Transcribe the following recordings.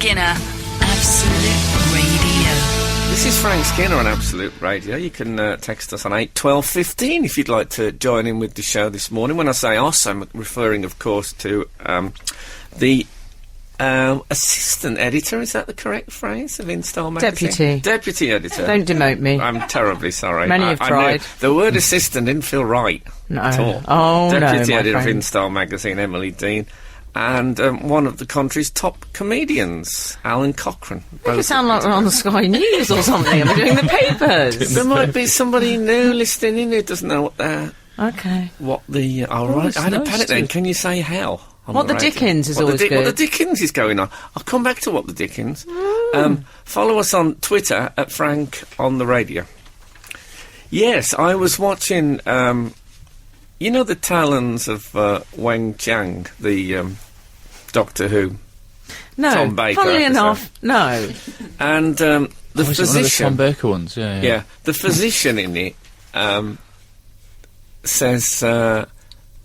Skinner, Absolute Radio. This is Frank Skinner on Absolute Radio. You can text us on 8 12 15 if you'd like to join in with the show this morning. When I say us, I'm referring, of course, to the assistant editor. Is that the correct phrase of InStyle magazine? Deputy editor. Don't demote me. I'm terribly sorry. Many have tried. The word assistant didn't feel right at all. Oh, Deputy no, editor of friend. InStyle magazine, Emily Dean. And one of the country's top comedians, Alan Cochrane. Make it sound like we're on the Sky News or something. I'm doing the papers. There might be somebody new listening in who doesn't know what the... Okay. All right, I had a panic then. Can you say hell? What the Dickens is always good. What the Dickens is going on. I'll come back to what the Dickens. Follow us on Twitter at Frank on the Radio. Yes, I was watching... you know the talons of Wang Chang, the Doctor Who? No, Tom Baker funnily episode. enough, no. And the Was it one of the physician... Tom Baker ones? Yeah. Yeah, the physician in it says,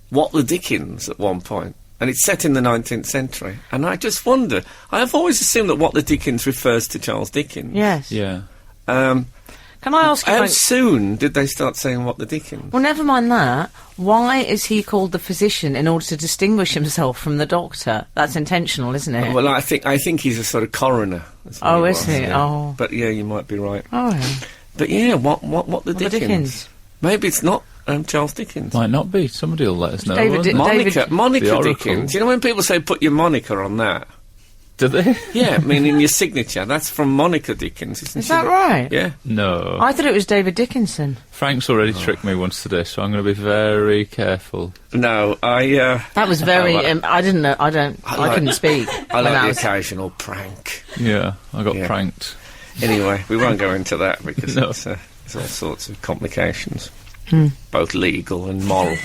what the Dickens at one point. And it's set in the 19th century. And I just wonder, I've always assumed that what the Dickens refers to Charles Dickens. Yes. Yeah. Can I ask you... How soon did they start saying what the Dickens? Well, never mind that. Why is he called the physician in order to distinguish himself from the doctor? That's intentional, isn't it? Well, I think he's a sort of coroner. That's what Oh, he is was, he? yeah. Oh. But yeah, you might be right. Oh, yeah. But yeah, what the The Dickens? Dickens. Maybe it's not Charles Dickens. Might not be. Somebody will let us know. David won't Di- they? Monica The Oracle. Dickens. You know when people say put your moniker on that? Do they? Yeah, I mean in your signature. That's from Monica Dickens, isn't Is she? that right? Yeah. No. I thought it was David Dickinson. Frank's already tricked me once today, so I'm going to be very careful. No, That was very... I didn't know... I couldn't speak. I when like that the was- occasional prank. Yeah, I got Yeah. pranked. Anyway, we won't go into that because No. it's all sorts of complications, both legal and moral.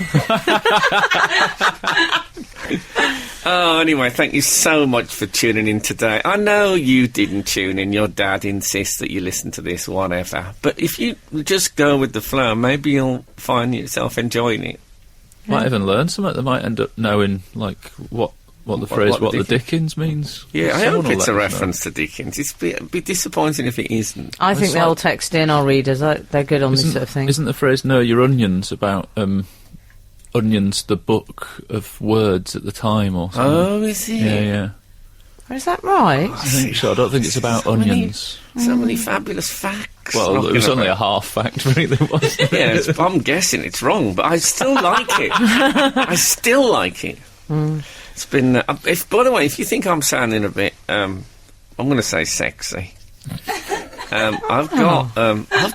Oh, anyway, thank you so much for tuning in today. I know you didn't tune in. Your dad insists that you listen to this, whatever. But if you just go with the flow, maybe you'll find yourself enjoying it. Might even learn something. They might end up knowing, like, what the phrase what "what the the Dickens" means. Yeah, I Someone hope will it's a let us know. reference to Dickens. It'd be disappointing if it isn't. I think It's they'll like- text in our readers. They're good on this sort of thing. Isn't the phrase "know your onions" about onions, the book of words at the time, or something? Oh, is it? Yeah. Is that right? I think so. I don't think it's about So many- onions. So many fabulous facts. Well, it knocking was only a about. half fact, really, wasn't it? Yeah, I'm guessing it's wrong, but I still like it. I still like it. It's been. By the way, if you think I'm sounding a bit, I'm going to say sexy. I've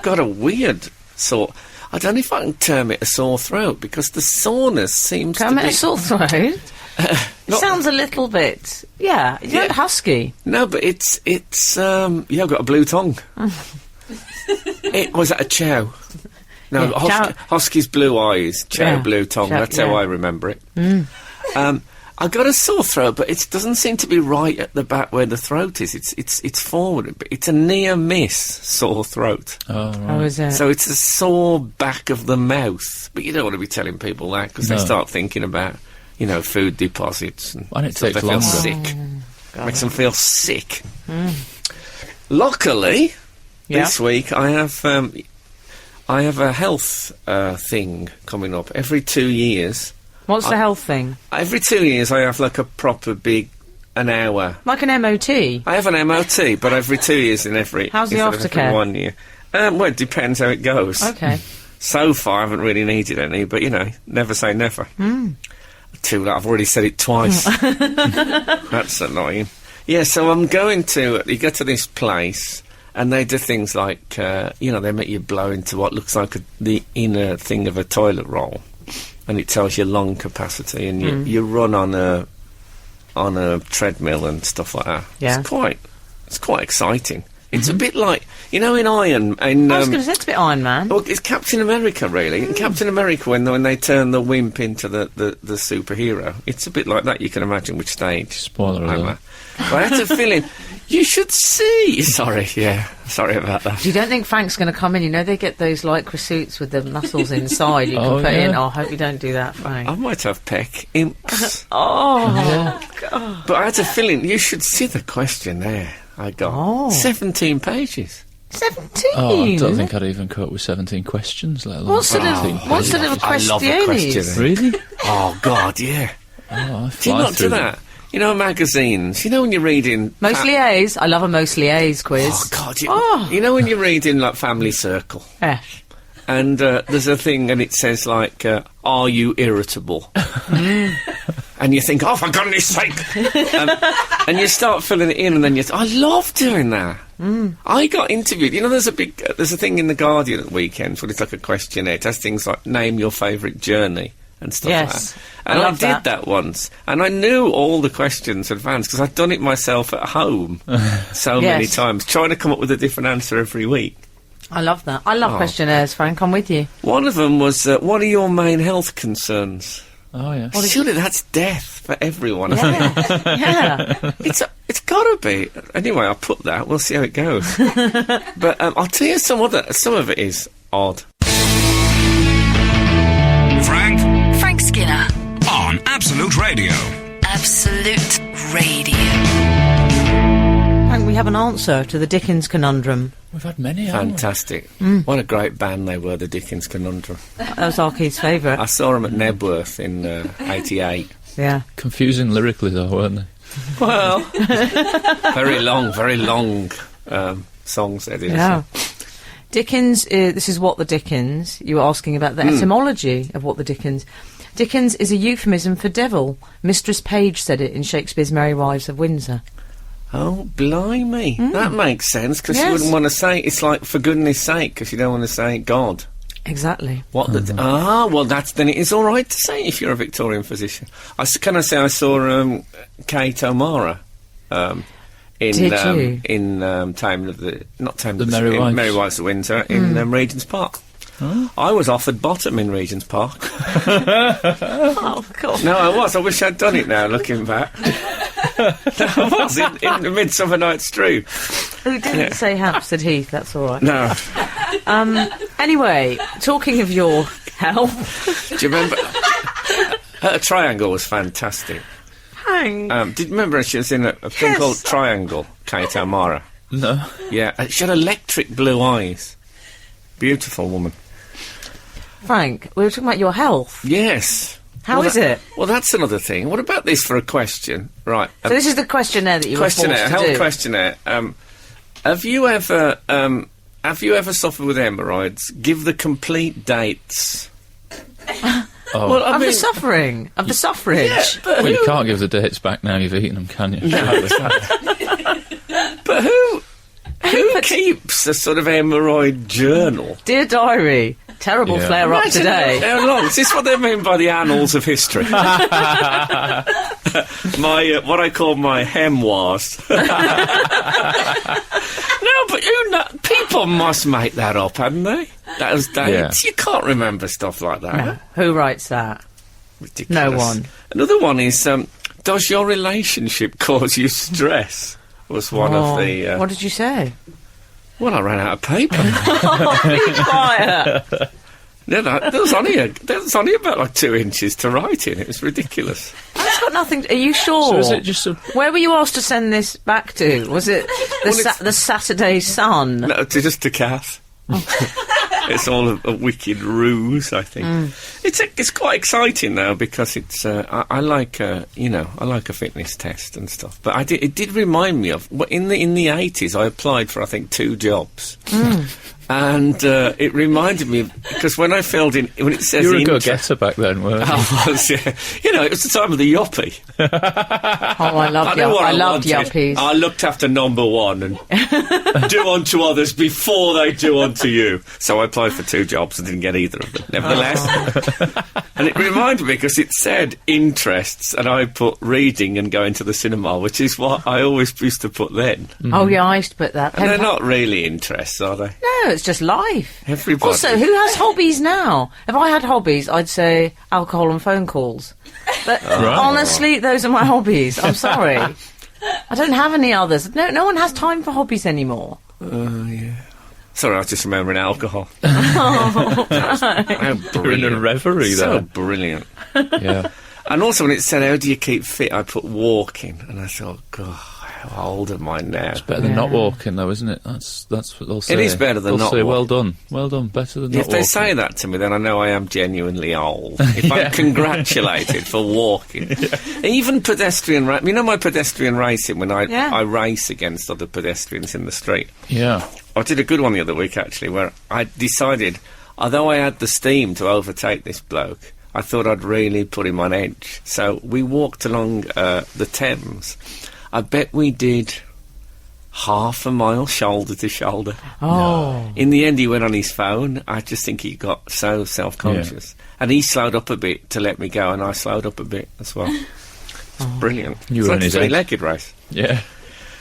got a weird sort. I don't know if I can term it a sore throat because the soreness seems Come to at be. a sore throat. It sounds a little bit... Yeah, you look husky. No, but it's. I've got a blue tongue. Was that a chow? No, Yeah, chow. Husky's blue eyes, chow Yeah, blue tongue. chow, That's how yeah. I remember it. I got a sore throat, but it doesn't seem to be right at the back where the throat is. It's forward. But it's a near miss sore throat. Oh, right. Oh, is it? So it's a sore back of the mouth. But you don't want to be telling people that because they No. start thinking about, food deposits and And it stuff. takes They feel longer. sick. Makes them feel sick. Luckily, this week I have a health thing coming up. Every 2 years, What's the health thing? I have like a proper big an hour. Like an MOT? I have an MOT, but every 2 years in every. How's the instead of every aftercare? 1 year. Well, it depends how it goes. Okay. So far, I haven't really needed any, but never say never. Too late. I've already said it twice. That's annoying. Yeah, so I'm going to. You go to this place, and they do things like, they make you blow into what looks like the inner thing of a toilet roll, and it tells your lung capacity, and you run on a treadmill and stuff like that. Yeah. It's quite exciting. It's a bit like in Iron. In, I was going to say it's a bit Iron Man. well, it's Captain America, really. In Captain America, when they turn the wimp into the superhero, it's a bit like that. You can imagine which stage. Spoiler I'm alert. at. But I had a feeling, you should see. Sorry about that. You don't think Frank's going to come in? They get those lycra suits with the muscles inside. You can Oh, put in. yeah. Oh, I hope you don't do that, Frank. I might have peck imps. books. But I had a feeling you should see the questionnaire I got. 17 pages. 17? Oh, I don't think I'd even cope with 17 questions, let alone What's the 17 little I love a questionnaires? questionnaire. Really? Oh, God, yeah. Oh, I Do you fly not do through them. that? You know, magazines. You know when you're reading... Mostly A's. I love a mostly A's quiz. Oh, God. You know when you're reading, like, Family Circle? Yeah. And there's a thing and it says, like, are you irritable? And you think, oh, for goodness sake! And you start filling it in and then you I love doing that. I got interviewed. You know, there's a thing in The Guardian at weekends where it's like a questionnaire. It has things like, name your favourite journey and stuff Yes. like that. And I I love did that once. And I knew all the questions in advance because I'd done it myself at home so many Yes. times, trying to come up with a different answer every week. I love that. I love questionnaires, Frank. I'm with you. One of them was, what are your main health concerns? Oh, yeah. Well, surely that's death for everyone. Yeah. It's got to be. Anyway, I'll put that. We'll see how it goes. But I'll tell you some of it is odd. Frank Skinner. On Absolute Radio. Absolute Radio. Frank, we have an answer to the Dickens conundrum. We've had many, haven't we? Fantastic. What a great band they were, the Dickens Conundrum. That was Arky's favourite. I saw them at Nebworth in 88. Yeah. Confusing lyrically, though, weren't they? Well, very long songs they did. Yeah. Dickens, this is What the Dickens. You were asking about the etymology of What the Dickens. Dickens is a euphemism for devil. Mistress Page said it in Shakespeare's Merry Wives of Windsor. Oh, blimey. That makes sense, because you Yes. wouldn't want to say, it's like, for goodness sake, because you don't want to say God. Exactly. What the... well, then it is all right to say if you're a Victorian physician. Can I say I saw Kate O'Mara in Did you? in Time of the... Not Time The of the... Merry in Wives. Merry Wives of Windsor in Regent's Park. I was offered bottom in Regent's Park. Oh, God. No, I was. I wish I'd done it now, looking back. No, I was in the Midsummer Night's Dream. Who didn't say Hampstead Heath? That's all right. No. Anyway, talking of your health... Do you remember? Her Triangle was fantastic. Hang. Did you remember she was in a thing Yes. called Triangle, Kate O'Mara? No. Yeah, she had electric blue eyes. Beautiful woman. Frank, we were talking about your health. Yes. How is it? Well, that's another thing. What about this for a question? Right. So this is the questionnaire that you were questionnaire, forced to health do. questionnaire. Have you ever suffered with hemorrhoids? Give the complete dates. Oh. Well, I Of mean, the suffering. Of the suffrage. but Well, you can't give the dates back now you've eaten them, can you? but who keeps a sort of hemorrhoid journal? Dear Diary, terrible Yeah. flare-up Imagine today. How long? Is this what they mean by the annals of history? What I call my hemoirs. No, but people must make that up, haven't they? Those dates. Yeah. You can't remember stuff like that. No. Who writes that? Ridiculous. No one. Another one is, does your relationship cause you stress? Was one of the... What did you say? well, I ran out of paper. Be quiet. No, there was only about like 2 inches to write in. It was ridiculous. That's got nothing. Are you sure? So is it just a... Where were you asked to send this back to? Was it the Saturday Sun? No, just to Kath. It's all a wicked ruse, I think. It's quite exciting now because it's I like I like a fitness test and stuff. But it did remind me of in the 80s I applied for I think 2 jobs. And it reminded me because when I filled in when it says You were a interest- go-getter back then, weren't you? I was, yeah. It was the time of the yuppie. Oh, I loved know what I loved wanted. yuppies. I looked after number 1 and do unto others before they do unto you. So I applied for 2 jobs and didn't get either of them. Nevertheless, and it reminded me because it said interests, and I put reading and going to the cinema, which is what I always used to put then. Oh yeah, I used to put that. And they're not really interests, are they? No, it's just life. Everybody. Also, who has hobbies now? If I had hobbies, I'd say alcohol and phone calls. But honestly, those are my hobbies. I'm sorry. I don't have any others. No one has time for hobbies anymore. Sorry, I was just remembering alcohol. How You're in a brilliant. reverie So there. brilliant. Yeah. And also when it said, how do you keep fit, I put walking. And I thought, God, how old am I now? It's better than not walking, though, isn't it? That's what they'll say. It is better than they'll not say, walking. well done, better than not If walking. they say that to me, then I know I am genuinely old. If I'm congratulated for walking. Even pedestrian you know my pedestrian racing, when I race against other pedestrians in the street? Yeah. I did a good one the other week, actually, where I decided, although I had the steam to overtake this bloke, I thought I'd really put him on edge. So we walked along the Thames. I bet we did half a mile shoulder to shoulder. Oh. In the end, he went on his phone. I just think he got so self-conscious. And he slowed up a bit to let me go, and I slowed up a bit as well. It's brilliant. You It's were like on a his edge. three-legged race. Yeah.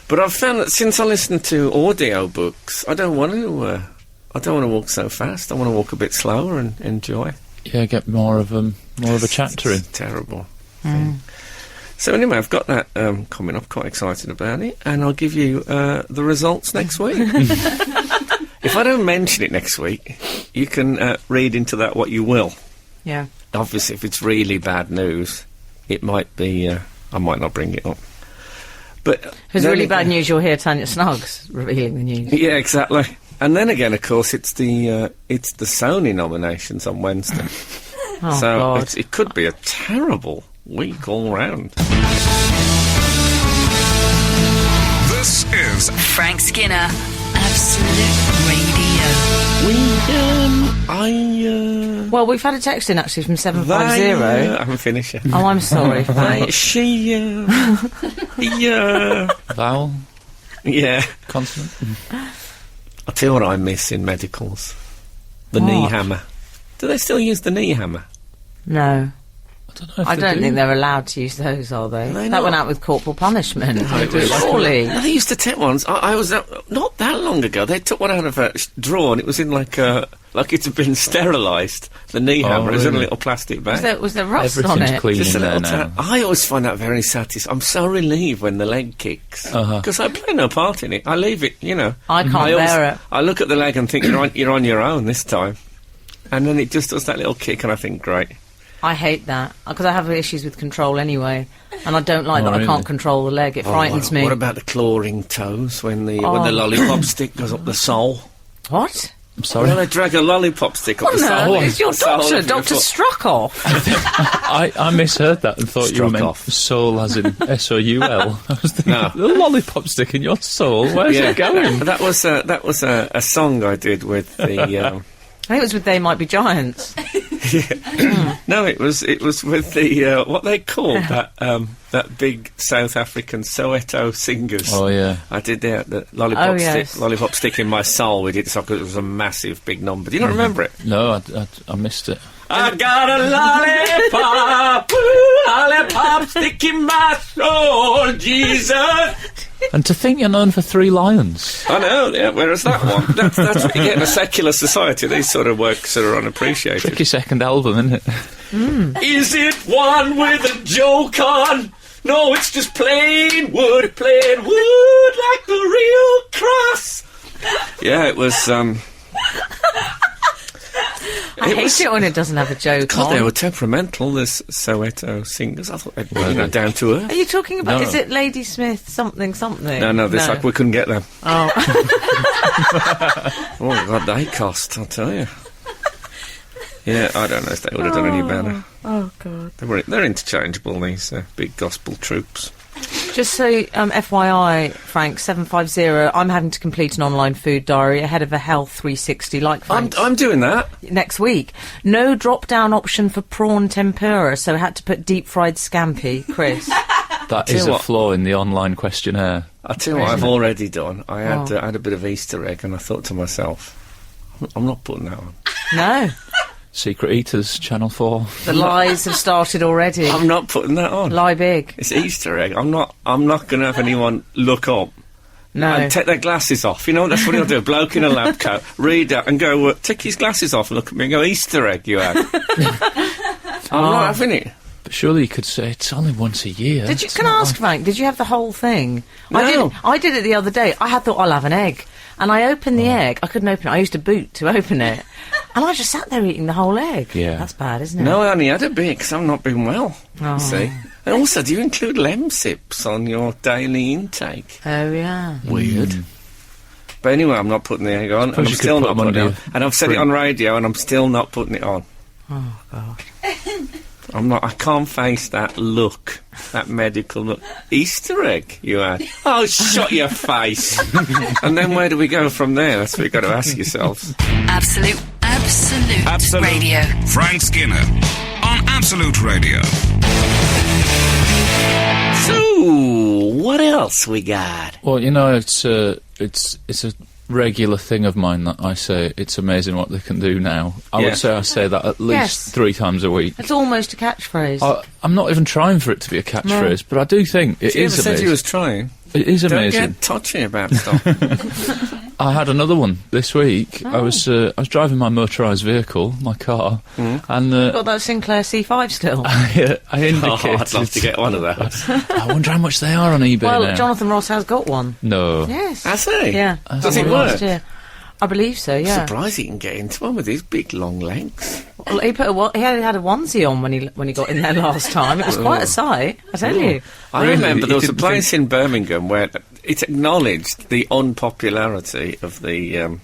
But I've found that since I listen to audio books, I don't want to walk so fast. I want to walk a bit slower and enjoy. Yeah, get more of a chapter in. It's terrible thing. So anyway, I've got that coming up. Quite excited about it, and I'll give you the results next week. If I don't mention it next week, you can read into that what you will. Yeah. Obviously, if it's really bad news, it might be. I might not bring it up. But If it's then really again- bad news, you'll hear Tanya Snuggs revealing the news. Yeah, exactly. And then again, of course, it's the Sony nominations on Wednesday. Oh, So God. it could be a terrible week all round. This is Frank Skinner, Absolute Radio. Well, we've had a text in, actually, from I 750. haven't finished yet. Oh, I'm sorry. Frank. Vowel, Yeah. consonant. I'll tell you what I miss in medicals. The knee What? hammer. Do they still use the knee hammer? No. I don't know if I they don't do. think they're allowed to use those, are they? Are they That not? went out with corporal punishment. it was- Surely. No, they used to take ones. I was not that long ago. They took one out of a drawer, and it was in like it had been sterilised. The knee Oh, hammer. It was in a really? little plastic bag. Was there rust on Everything's it? clean Just a in there little now. I always find that very satisfying. I'm so relieved when the leg kicks Uh-huh. because I play no part in it. I leave it, you know. I can't always- bear it. I look at the leg and think you're on your own this time, and then it just does that little kick, and I think great. I hate that because I have issues with control anyway, and I don't like Oh, that I really? can't control the leg. It frightens me. What about the clawing toes when the lollipop stick goes up the sole? What? I'm sorry. Well, they drag a lollipop stick up Oh the no! sole. It's your sole doctor, of your Dr. foot. Struckoff. I misheard that and thought you Struck meant off. soul as in S-O-U-L. I was thinking, No. the lollipop stick in your soul, where's it going? That was a song I did with the. I think it was with They Might Be Giants. No, it was with the what they called that big South African Soweto singers. Oh, yeah. I did the lollipop Oh, yes. lollipop stick in my soul. We did it because it was a massive big number. Do you not remember it? No, I missed it. I got a lollipop, ooh, lollipop stick in my soul, Jesus. And to think you're known for 3 Lions. I know, yeah, whereas that one, that's what you get in a secular society. These sort of works are unappreciated. Tricky second album, isn't it? Is it one with a joke on? No, it's just plain wood like the real cross. Yeah, it was, I hate it when it doesn't have a joke God, on. they were temperamental, this Soweto singers. I thought they'd be, down to earth. Are you talking about? No. Is it Lady Smith something? No, this like we couldn't get them. Oh, Oh, God, they cost, I'll tell you. Yeah, I don't know if they would have done any better. oh God! They're interchangeable, these big gospel troops. Just so FYI, Frank 750. I'm having to complete an online food diary ahead of a Health 360 like Frank's I'm doing that. next week. No drop-down option for prawn tempura, so I had to put deep-fried scampi. Chris, That Tell is you a what. flaw in the online questionnaire. I'll tell you what I've already done. I had, Oh. I had a bit of Easter egg, and I thought to myself, I'm not putting that on. no, Secret Eaters, Channel 4. the lies have started already. I'm not putting that on. Lie big. It's Easter egg. I'm not going to have anyone look up No. and take their glasses off. You know, that's what he'll do. A bloke in a lab coat, read that and go, take his glasses off and look at me and go, Easter egg you had. I'm not having it. But surely you could say it's only once a year. Did you? It's Can I not ask, Frank? Did you have the whole thing? No. I did it the other day. I had thought I'll have an egg, and I opened the egg. I couldn't open it. I used a boot to open it, And I just sat there eating the whole egg. Yeah. That's bad, isn't it? No, I only had a bit because I've not been well. Oh. You see. And also, do you include Lemsips on your daily intake? Oh, yeah. Weird. But anyway, I'm not putting the egg on, and Suppose I'm you could still put not them putting it under on. your And I've said it fridge. on radio, and I'm still not putting it on. Oh, God. I can't face that look, that medical look. Easter egg you had. Oh, shut your face. And then where do we go from there? That's what you've got to ask yourselves. Absolute Radio. Frank Skinner on Absolute Radio. So, what else we got? Well, you know, it's a regular thing of mine that I say it's amazing what they can do now. I Yeah. would say I say that at least Yes. 3 times a week. It's almost a catchphrase. I'm not even trying for it to be a catchphrase, but I do think it You is ever said amazing. you was trying? It is Don't amazing. get touchy about stuff. I had another one this week. I was driving my motorised vehicle, my car, and Got that Sinclair C5 still? I indicated. Oh, I'd love to get one of those. I wonder how much they are on eBay Well, now. Jonathan Ross has got one. No. Yes. Has he? Yeah. Does it Got one work? last year. I believe so, yeah. Surprised he can get into one with his big long legs. Well, he had a onesie on when he got in there last time. It was quite a sight, I tell you. I Really? remember there You was a didn't place in Birmingham where it acknowledged the unpopularity of the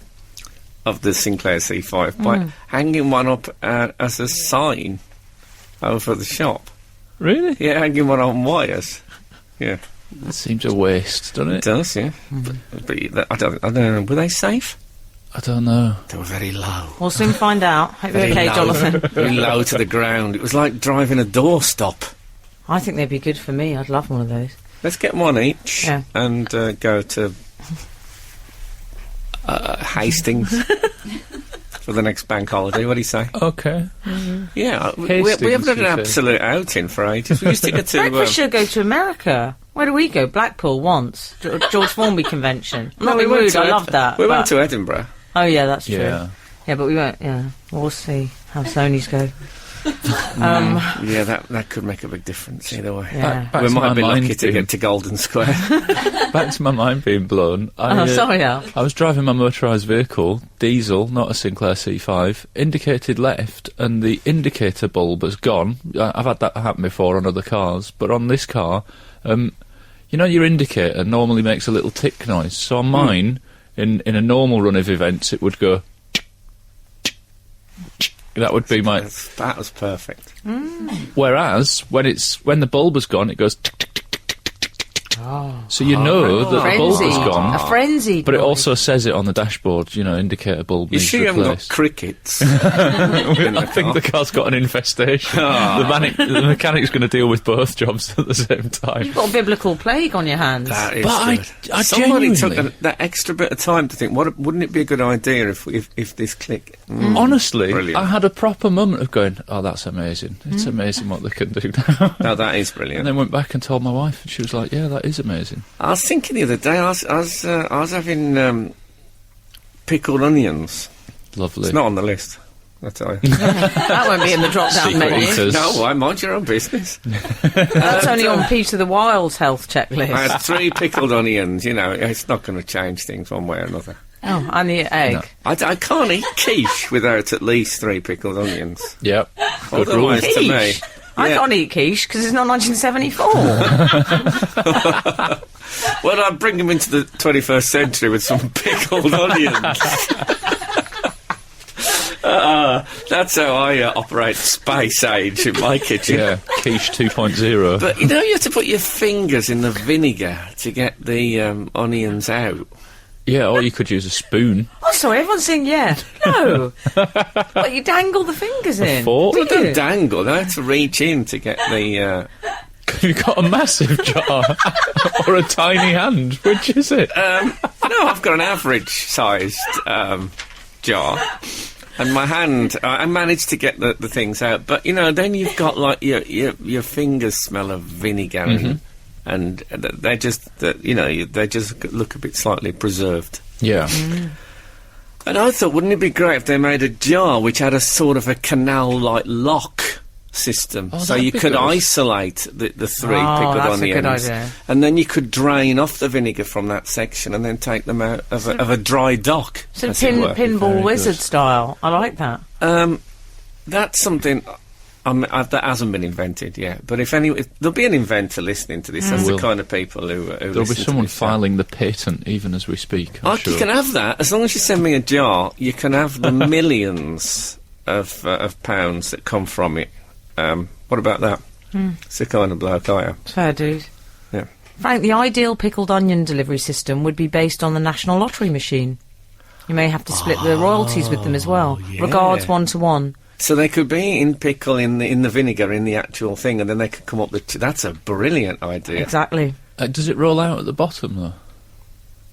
Sinclair C5 by hanging one up as a sign over the shop. Really? Yeah, hanging one on wires. Yeah, That seems a waste, doesn't it it? does. Yeah, but I don't know. Were they safe? I don't know. They were very low. We'll soon find out. Hope you're Very okay, low. Jonathan. Very low to the ground. It was like driving a doorstop. I think they'd be good for me. I'd love one of those. Let's get one each Yeah. and go to Hastings for the next bank holiday. What do you say? Okay. Yeah, we Hastings, haven't had you an say? absolute outing for ages. We used to get to... Breakfast should go to America. Where do we go? Blackpool once. George Formby Convention. I'm not being went rude, to I love that. We went but- to Edinburgh. Oh, yeah, that's true. Yeah. Yeah, but we won't, yeah. We'll see how Sony's go. Yeah, that could make a big difference either way. Yeah. Back We to might my be lucky mind to being- get to Golden Square. Back to my mind being blown. Sorry, Al. I was driving my motorised vehicle, diesel, not a Sinclair C5, indicated left, and the indicator bulb has gone. I've had that happen before on other cars, but on this car, you know, your indicator normally makes a little tick noise. So on mine, in a normal run of events, it would go. That would be my. That was perfect. Whereas when the bulb has gone, it goes. Tick, tick, tick, tick, tick, tick, tick, tick. So you know that the bulb Frenzy. has gone. A frenzy. But it also says it on the dashboard, you know, indicator bulb You needs sure you haven't got replaced. crickets? I think the car's got an infestation. The mechanic's going to deal with both jobs at the same time. You've got a biblical plague on your hands. That is But good. I Somebody took genuinely- that extra bit of time to think, wouldn't it be a good idea if this click... Honestly, Brilliant. I had a proper moment of going, oh, that's amazing. It's amazing what they can do now. No, that is And brilliant. then went back and told my wife, and she was like, yeah, that is amazing. I was thinking the other day, I was having pickled onions. Lovely. It's not on the list, I tell you. That won't be in the drop-down Secret menu. eaters. No, why? Mind your own business. That's only on Peter the Wild's health checklist. I had 3 pickled onions, you know, it's not going to change things one way or another. Oh, and the egg. No. I can't eat quiche without at least 3 pickled onions. Yep. Good rule. Otherwise, to me... Quiche? I yeah. can't eat quiche because it's not 1974. Well, I'd bring them into the 21st century with some pickled onions. That's how I operate space age in my kitchen. Yeah, quiche 2.0. But you know, you have to put your fingers in the vinegar to get the onions out. Yeah, or you could use a spoon. Oh, sorry, everyone's saying yeah. No. But you dangle the fingers in. fork? Well, Do you? don't dangle. I have to reach in to get the... You've got a massive jar or a tiny hand. Which is it? No, I've got an average-sized jar. And my hand, I managed to get the things out. But, you know, then you've got, like, your fingers smell of vinegar and they just, you know, they just look a bit slightly preserved. Yeah. And I thought, wouldn't it be great if they made a jar which had a sort of a canal-like lock, system. Oh, So that'd you be could good. isolate the three Oh, pickled that's a good onions. idea. And then you could drain off the vinegar from that section and then take them out of a dry dock. Sort of as it were. pinball Very wizard good. style. I like that. That's something that hasn't been invented yet. But if there'll be an inventor listening to this. That's the Will. kind of people who There'll be listen to someone this show. filing the patent even as we speak, I'm sure. You can have that as long as you send me a jar. You can have the millions of pounds that come from it. What about that? It's the kind of bloke I am. Fair dude. Yeah. Frank, the ideal pickled onion delivery system would be based on the National Lottery machine. You may have to split the royalties with them as well. yeah. Regards 1-to-1. So they could be in pickle in the vinegar in the actual thing, and then they could come up with. That's a brilliant idea. Exactly. Does it roll out at the bottom, though?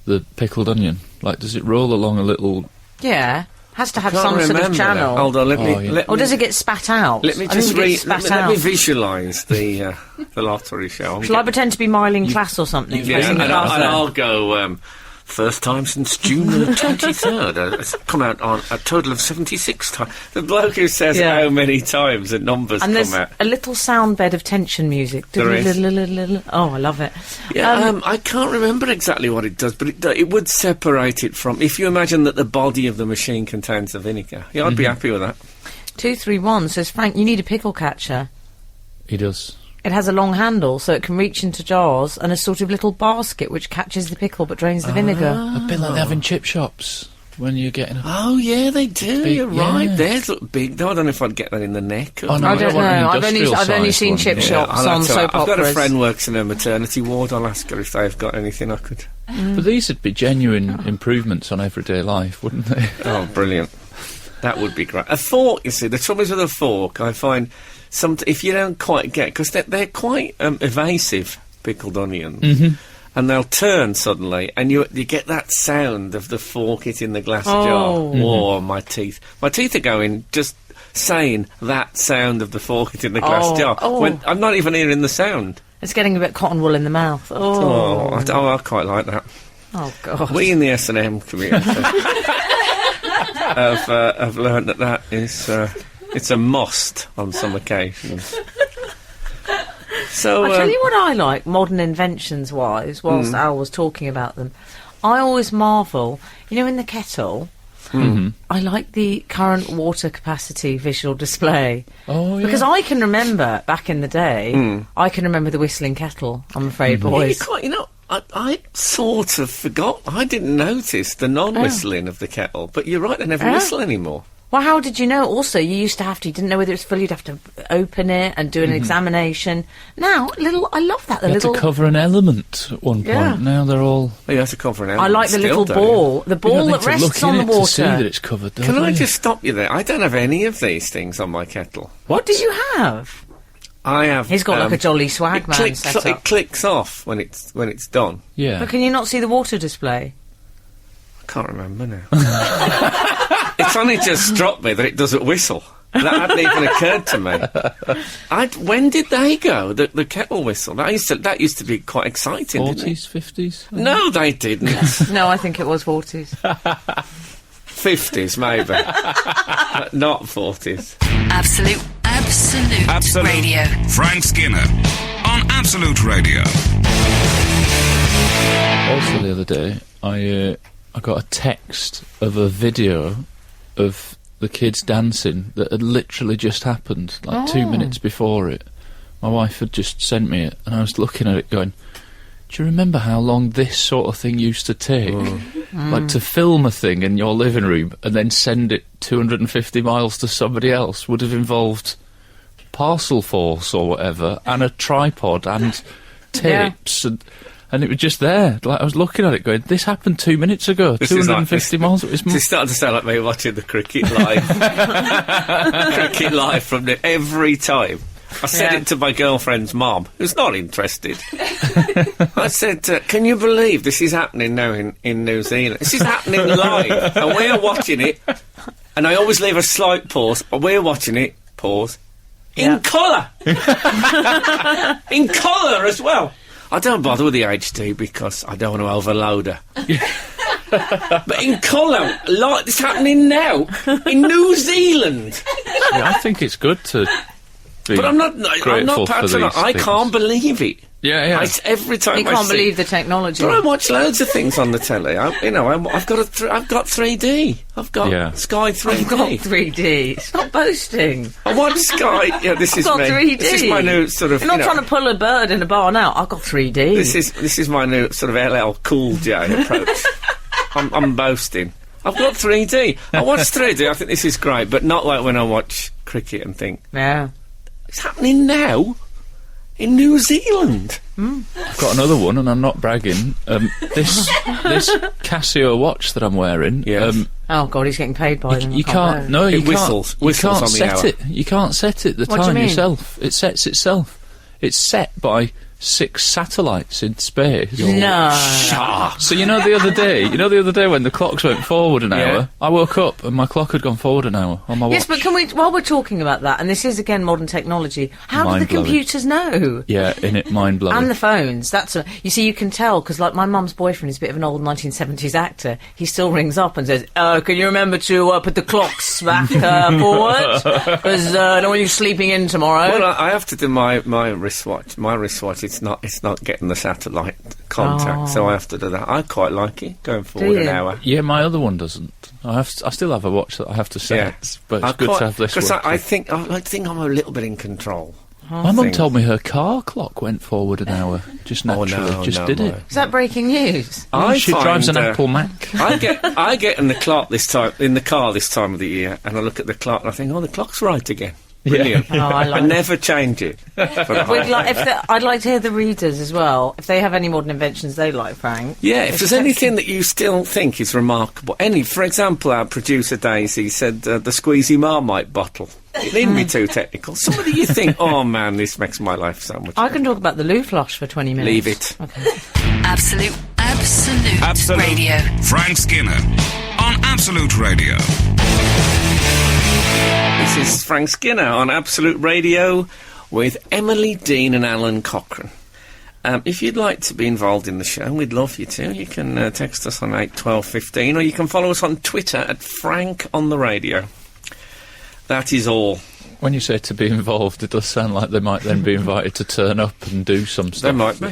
The pickled onion? Like, does it roll along a little... Yeah. Has to have Can't some sort remember of that. channel. Hold on, Oh, yeah. let Or me. does it get spat out? Let me I just think it gets let spat me out. visualise the lottery show. Shall I pretend to be Myling Class or something? Yeah, Facing and the buzzer? I'll go. First time since June the 23rd. It's come out on a total of 76 times. The bloke who says Yeah. how many times the numbers And come there's out. a little sound bed of tension music. There is. Oh, I love it. Yeah, I can't remember exactly what it does, but it would separate it from. If you imagine that the body of the machine contains the vinegar, yeah, I'd be happy with that. 231 says, Frank, you need a pickle catcher. He does. It has a long handle so it can reach into jars and a sort of little basket which catches the pickle but drains the vinegar. A bit like they have in chip shops when you're getting a... Oh yeah, they do. Big, You're right. yeah. Theirs look big. Though I don't know if I'd get that in the neck. Oh, no, I don't want an know. I've only industrial-sized seen one. chip Yeah. shops I'll have on to- soap I've got a operas. friend works in a maternity ward. I'll ask her if they've got anything I could. But these would be genuine improvements on everyday life, wouldn't they? Oh, brilliant. That would be great. A fork, you see, the trouble is with a fork, I find, if you don't quite get, because they're quite evasive, pickled onions, and they'll turn suddenly, and you get that sound of the fork hitting the glass jar. Oh, my teeth. My teeth are going, just saying that sound of the fork hitting the glass jar, when I'm not even hearing the sound. It's getting a bit cotton wool in the mouth. I quite like that. Oh, God. We in the S&M community have learned that is it's a must on some occasions. So I'll tell you what I like, modern inventions-wise, whilst Al was talking about them. I always marvel, in the kettle, I like the current water capacity visual display. Oh, yeah. Because I can remember, back in the day, I can remember the whistling kettle, I'm afraid, boys. I sort of forgot. I didn't notice the non-whistling of the kettle, but you're right, they never whistle anymore. Well, how did you know? Also, you used to have to, you didn't know whether it was full, you'd have to open it and do an examination. Now, I love that. The You had little, to cover an element at one point. Yeah. Now they're all... Well, you have to cover an I element like the still, little don't you? ball. The You ball don't that need to rests look on in the it to see water. that it's covered, though, Can do I you? just stop you there? I don't have any of these things on my kettle. What do you have? I have. He's got like a jolly swag man It set up. clicks off when it's done. Yeah. But can you not see the water display? I can't remember now. It's only just struck me that it doesn't whistle. That hadn't even occurred to me. When did they go? The kettle whistle. That used to be quite exciting. Didn't it? 40s, 50s? No, they didn't. No, I think it was 40s. 50s maybe, but not 40s. Absolute Radio. Frank Skinner on Absolute Radio. Also, the other day, I got a text of a video of the kids dancing that had literally just happened, like 2 minutes before it. My wife had just sent me it, and I was looking at it going, do you remember how long this sort of thing used to take? Like, to film a thing in your living room and then send it 250 miles to somebody else would have involved parcel force or whatever, and a tripod and tapes, and it was just there. Like, I was looking at it going, this happened 2 minutes ago, This is 250 like- miles. It's It's starting to sound like me watching the cricket live. Cricket live from every time. I said it to my girlfriend's mum, who's not interested. I said, can you believe this is happening now in New Zealand? This is happening live, and we're watching it. And I always leave a slight pause, but we're watching it, pause, in colour. In colour as well. I don't bother with the HD because I don't want to overload her. But in colour, like this happening now, in New Zealand. Yeah, I think it's good to be But I'm not grateful for these patronising. I things. can't believe it. Yeah. Every time You I can't see- believe the technology. But I watch loads of things on the telly. I've got I've got 3D. I've got Yeah. Sky 3D. I've got 3D. Stop boasting. I watch Sky. Yeah, this is I've got me. 3D. This is my new sort of. You're not you know, trying to pull a bird in a bar now. I've got 3D. This is my new sort of LL Cool J approach. I'm boasting. I've got 3D. I watch 3D. I think this is great, but not like when I watch cricket and think Yeah. it's happening now in New Zealand. I've got another one, and I'm not bragging. This Casio watch that I'm wearing. Yes. Oh God, he's getting paid by them. You I can't. know. No, you It whistles. can't. You Whistles can't on the set hour. it. You can't set it the What do you time mean? yourself. It sets itself. It's set by 6 satellites in space. No. So you know the other day when the clocks went forward an Yeah. hour, I woke up and my clock had gone forward an hour on my watch. Yes, but can we? While we're talking about that, and this is again modern technology, how do the Mind-blowing. computers know? Yeah, mind blowing. And the phones. You see, you can tell because, like, my mum's boyfriend is a bit of an old 1970s actor. He still rings up and says, "Can you remember to put the clocks back forward? Because I don't want you sleeping in tomorrow." Well, I have to do my wristwatch. My wristwatch, it's not getting the satellite contact, so I have to do that. I quite like it going forward an you? hour. Yeah, my other one doesn't. I still have a watch that I have to set, but it's good to have this one. Because I think I'm a little bit in control. My mum things. told me her car clock went forward an hour, just naturally, no, did it. Is that breaking news? She drives an find, Apple Mac. I get in the car this time of the year, and I look at the clock and I think, oh, the clock's right again. Brilliant. Oh, I like I never change it. I'd like to hear the readers as well. If they have any modern inventions they like, Frank. Yeah, if there's anything that you still think is remarkable, for example, our producer Daisy said the squeezy Marmite bottle. It needn't be too technical. Somebody you think, oh man, this makes my life so much I better. can talk about the loo flush for 20 minutes. Leave it. Absolute Radio. Frank Skinner on Absolute Radio. This is Frank Skinner on Absolute Radio with Emily Dean and Alan Cochrane. If you'd like to be involved in the show, we'd love you to. You can text us on 81215, or you can follow us on Twitter at Frank on the Radio. That is all. When you say to be involved, it does sound like they might then be invited to turn up and do some stuff. There might be.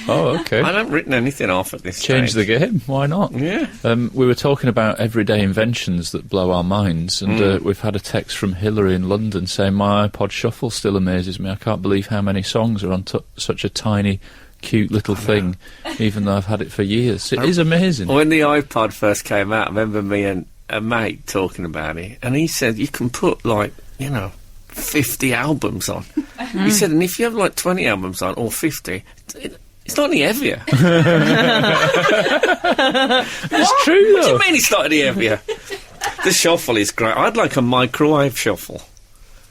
Oh, okay. I haven't written anything off at this Change the stage. game. Why not? Yeah. We were talking about everyday inventions that blow our minds, and we've had a text from Hillary in London saying, my iPod Shuffle still amazes me. I can't believe how many songs are on such a tiny, cute little thing, even though I've had it for years. It is amazing. When the iPod first came out, I remember me and a mate talking about it, and he said you can put 50 albums on. He said, and if you have 20 albums on, or 50, it's not any heavier. It's true, What do though. you mean it's not any heavier? The shuffle is great. I'd like a microwave shuffle.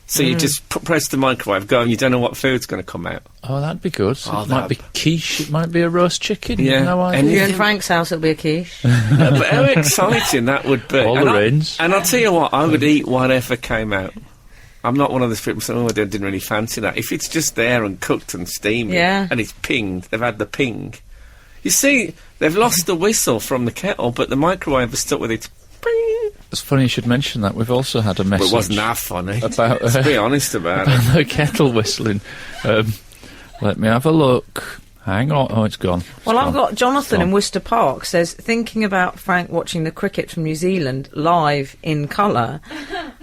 So you just press the microwave, go, and you don't know what food's going to come out. Oh, that'd be good. Oh, It might be quiche, it might be a roast chicken. Yeah. No idea. And If you're in Frank's house, it'll be a quiche. But how exciting that would be. All and the I- range. And I'll tell you what, I would eat whatever came out. I'm not one of those people saying, oh, I didn't really fancy that. If it's just there and cooked and steaming, Yeah. and it's pinged, they've had the ping. You see, they've lost the whistle from the kettle, but the microwave has stuck with it. Ping. It's funny you should mention that. We've also had a But message it wasn't that funny. about Let's be honest about it. the kettle whistling. Let me have a look. Hang on. Oh, it's gone. It's Well, I've gone. got Jonathan Gone. in Worcester Park says, thinking about Frank watching the cricket from New Zealand live in colour,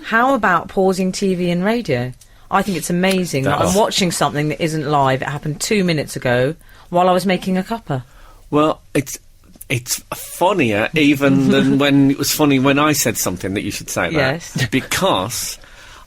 how about pausing TV and radio? I think it's amazing that That's- I'm watching something that isn't live. It happened 2 minutes ago while I was making a cuppa. Well, it's funnier even than when it was funny when I said something that you should say that. Yes. Because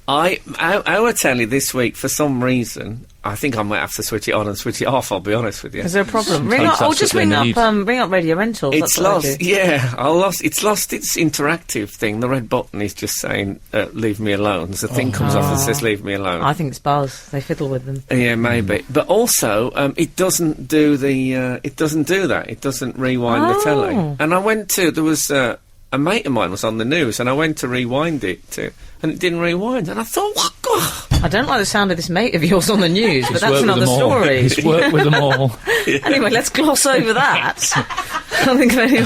our telly this week, for some reason, I think I might have to switch it on and switch it off, I'll be honest with you. Is there a problem? Ring Sometimes up, or that's just what they need. ring up Radio Rentals. It's that's what I lost, do. it's lost its interactive thing. The red button is just saying, leave me alone. The thing comes off and says, leave me alone. I think it's Buzz. They fiddle with them. Yeah, maybe. But also, it doesn't do it doesn't do that. It doesn't rewind the telly. Oh. And I went to, there was, a mate of mine was on the news, and I went to rewind it, and it didn't rewind. And I thought, what? I don't like the sound of this mate of yours on the news, but He's that's worked with another them all. story. He's worked with them all. Anyway, let's gloss over that. can't think of any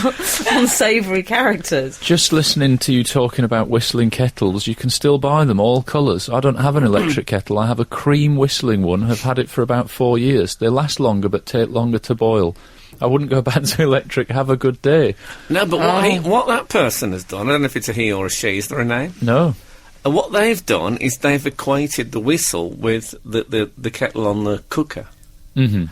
unsavoury characters. Just listening to you talking about whistling kettles, you can still buy them, all colours. I don't have an electric kettle. I have a cream whistling one. I've had it for about 4 years. They last longer but take longer to boil. I wouldn't go back to electric. Have a good day. No, but what that person has done, I don't know if it's a he or a she, is there a name? No. What they've done is they've equated the whistle with the kettle on the cooker. Mm-hmm.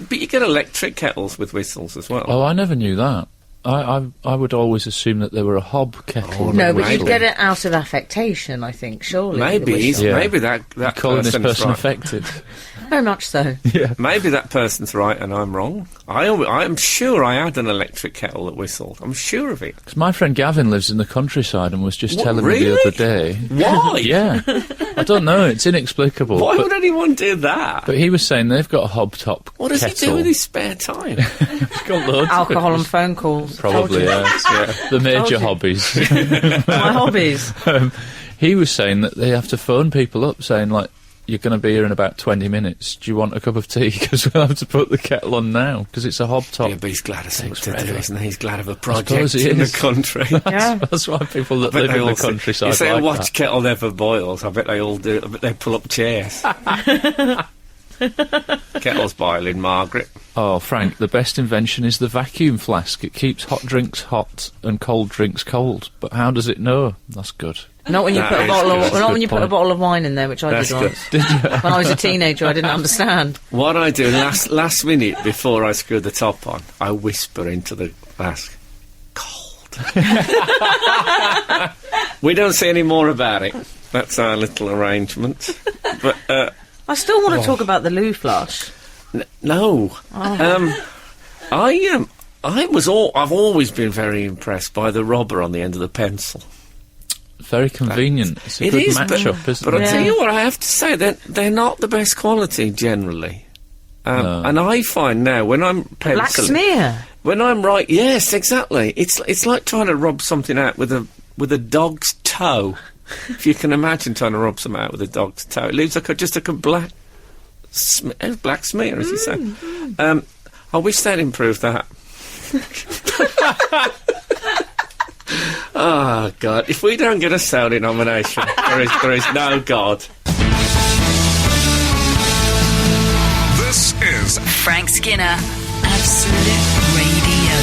But you get electric kettles with whistles as well. Oh, I never knew that. I would always assume that they were a hob kettle. No, but maybe. you'd get it out of affectation, I think, surely. Maybe, the whistle. maybe that Calling this person's person right. affected. Very much so. Yeah. Maybe that person's right and I'm wrong. I'm sure I had an electric kettle that whistled. I'm sure of it. 'Cause my friend Gavin lives in the countryside and was just What, telling me really? the other day. Why? Yeah. I don't know. It's inexplicable. Why but, would anyone do that? but he was saying they've got a hob top What does kettle. he do with his spare time? He's got loads of Alcohol it. and phone calls. Probably, yeah. The major hobbies. My hobbies. He was saying that they have to phone people up saying, like, you're going to be here in about 20 minutes. Do you want a cup of tea? Because we'll have to put the kettle on now, because it's a hob top. Yeah, but he's glad of something to do, forever. isn't he? He's glad of a suppose project he in the is. country. Yeah. That's why people that But live they in the all say- countryside You say, like watch that. kettle never boils. I bet they all do. I bet they pull up chairs. Kettle's boiling, Margaret. Oh, Frank, the best invention is the vacuum flask. It keeps hot drinks hot and cold drinks cold. But how does it know? That's good. Not when you That put a is bottle good. of, not when Good you put a point. bottle of wine in there, which I That's did good. once. Did you? When I was a teenager, I didn't understand. What I do last minute before I screw the top on, I whisper into the flask, cold. We don't say any more about it. That's our little arrangement. But I still want to talk about the loo flush. no, I've always been very impressed by the rubber on the end of the pencil. Very convenient. It's a It good is, match-up, isn't But it? I tell Yeah. you what, I have to say that they're not the best quality generally. No. And I find now when I'm Black penciling, smear. when I'm right, yes, exactly. It's like trying to rub something out with a dog's toe. If you can imagine trying to rub something out with a dog's toe, it leaves just like a black smear, as you say. I wish they'd improve that. Oh God! If we don't get a Saudi nomination, there is no God. This is Frank Skinner, Absolute Radio.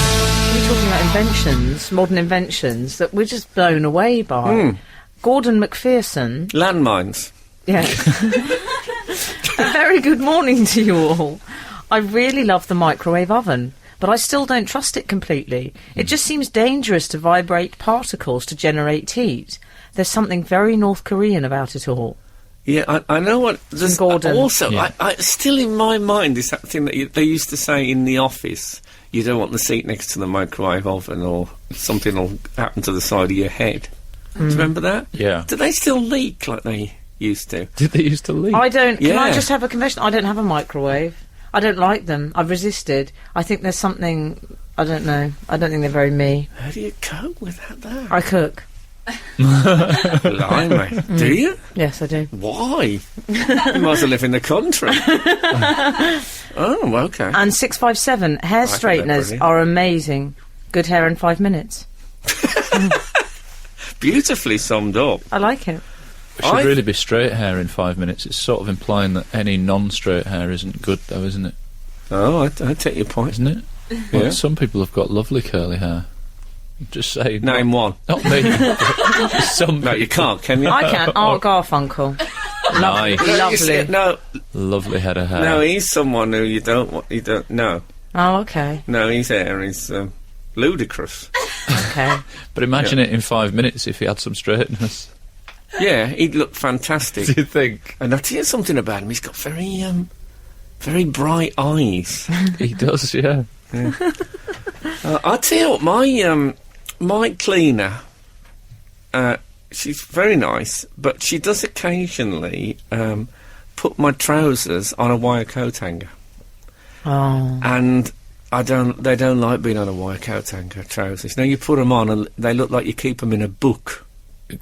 We're talking about inventions, modern inventions, that we're just blown away by. Gordon McPherson. Landmines. Yeah. A very good morning to you all. I really love the microwave oven, but I still don't trust it completely. It just seems dangerous to vibrate particles to generate heat. There's something very North Korean about it all. Yeah, I know what. There's Gordon. Also, Yeah. I still in my mind is that thing that they used to say in the office. You don't want the seat next to the microwave oven, or something will happen to the side of your head. Do you remember that? Yeah. Do they still leak like they used to? Did they used to leak? I don't... Can I Yeah. just have a confession? I don't have a microwave. I don't like them. I've resisted. I think there's something... I don't know. I don't think they're very me. How do you cope with that? I cook. Blimey. Do you? Yes, I do. Why? You might as well live in the country. Oh, okay. And 657, hair think they're straighteners brilliant. are amazing. Good hair in 5 minutes. Beautifully summed up. I like it. It should I- really be straight hair in 5 minutes. It's sort of implying that any non-straight hair isn't good, though, isn't it? Oh, I take your point. Isn't it? Yeah. Well, some people have got lovely curly hair. Just saying. Name one. Not me. Some No, you can't, can you? I can. Art Garfunkel. Nice. No, you see, Lovely. no, Lovely head of hair. no, he's someone who you don't want. You don't. No, Oh, okay. no, his hair is ludicrous. Okay. But imagine it in 5 minutes if he had some straightness. Yeah, he'd look fantastic. Do you think? And I'll tell you something about him. He's got very bright eyes. He does, yeah. I'll tell you what, my cleaner, she's very nice, but she does occasionally put my trousers on a wire coat hanger, Oh. and they don't like being on a wire coat hanger, trousers. Now you put them on and they look like you keep them in a book.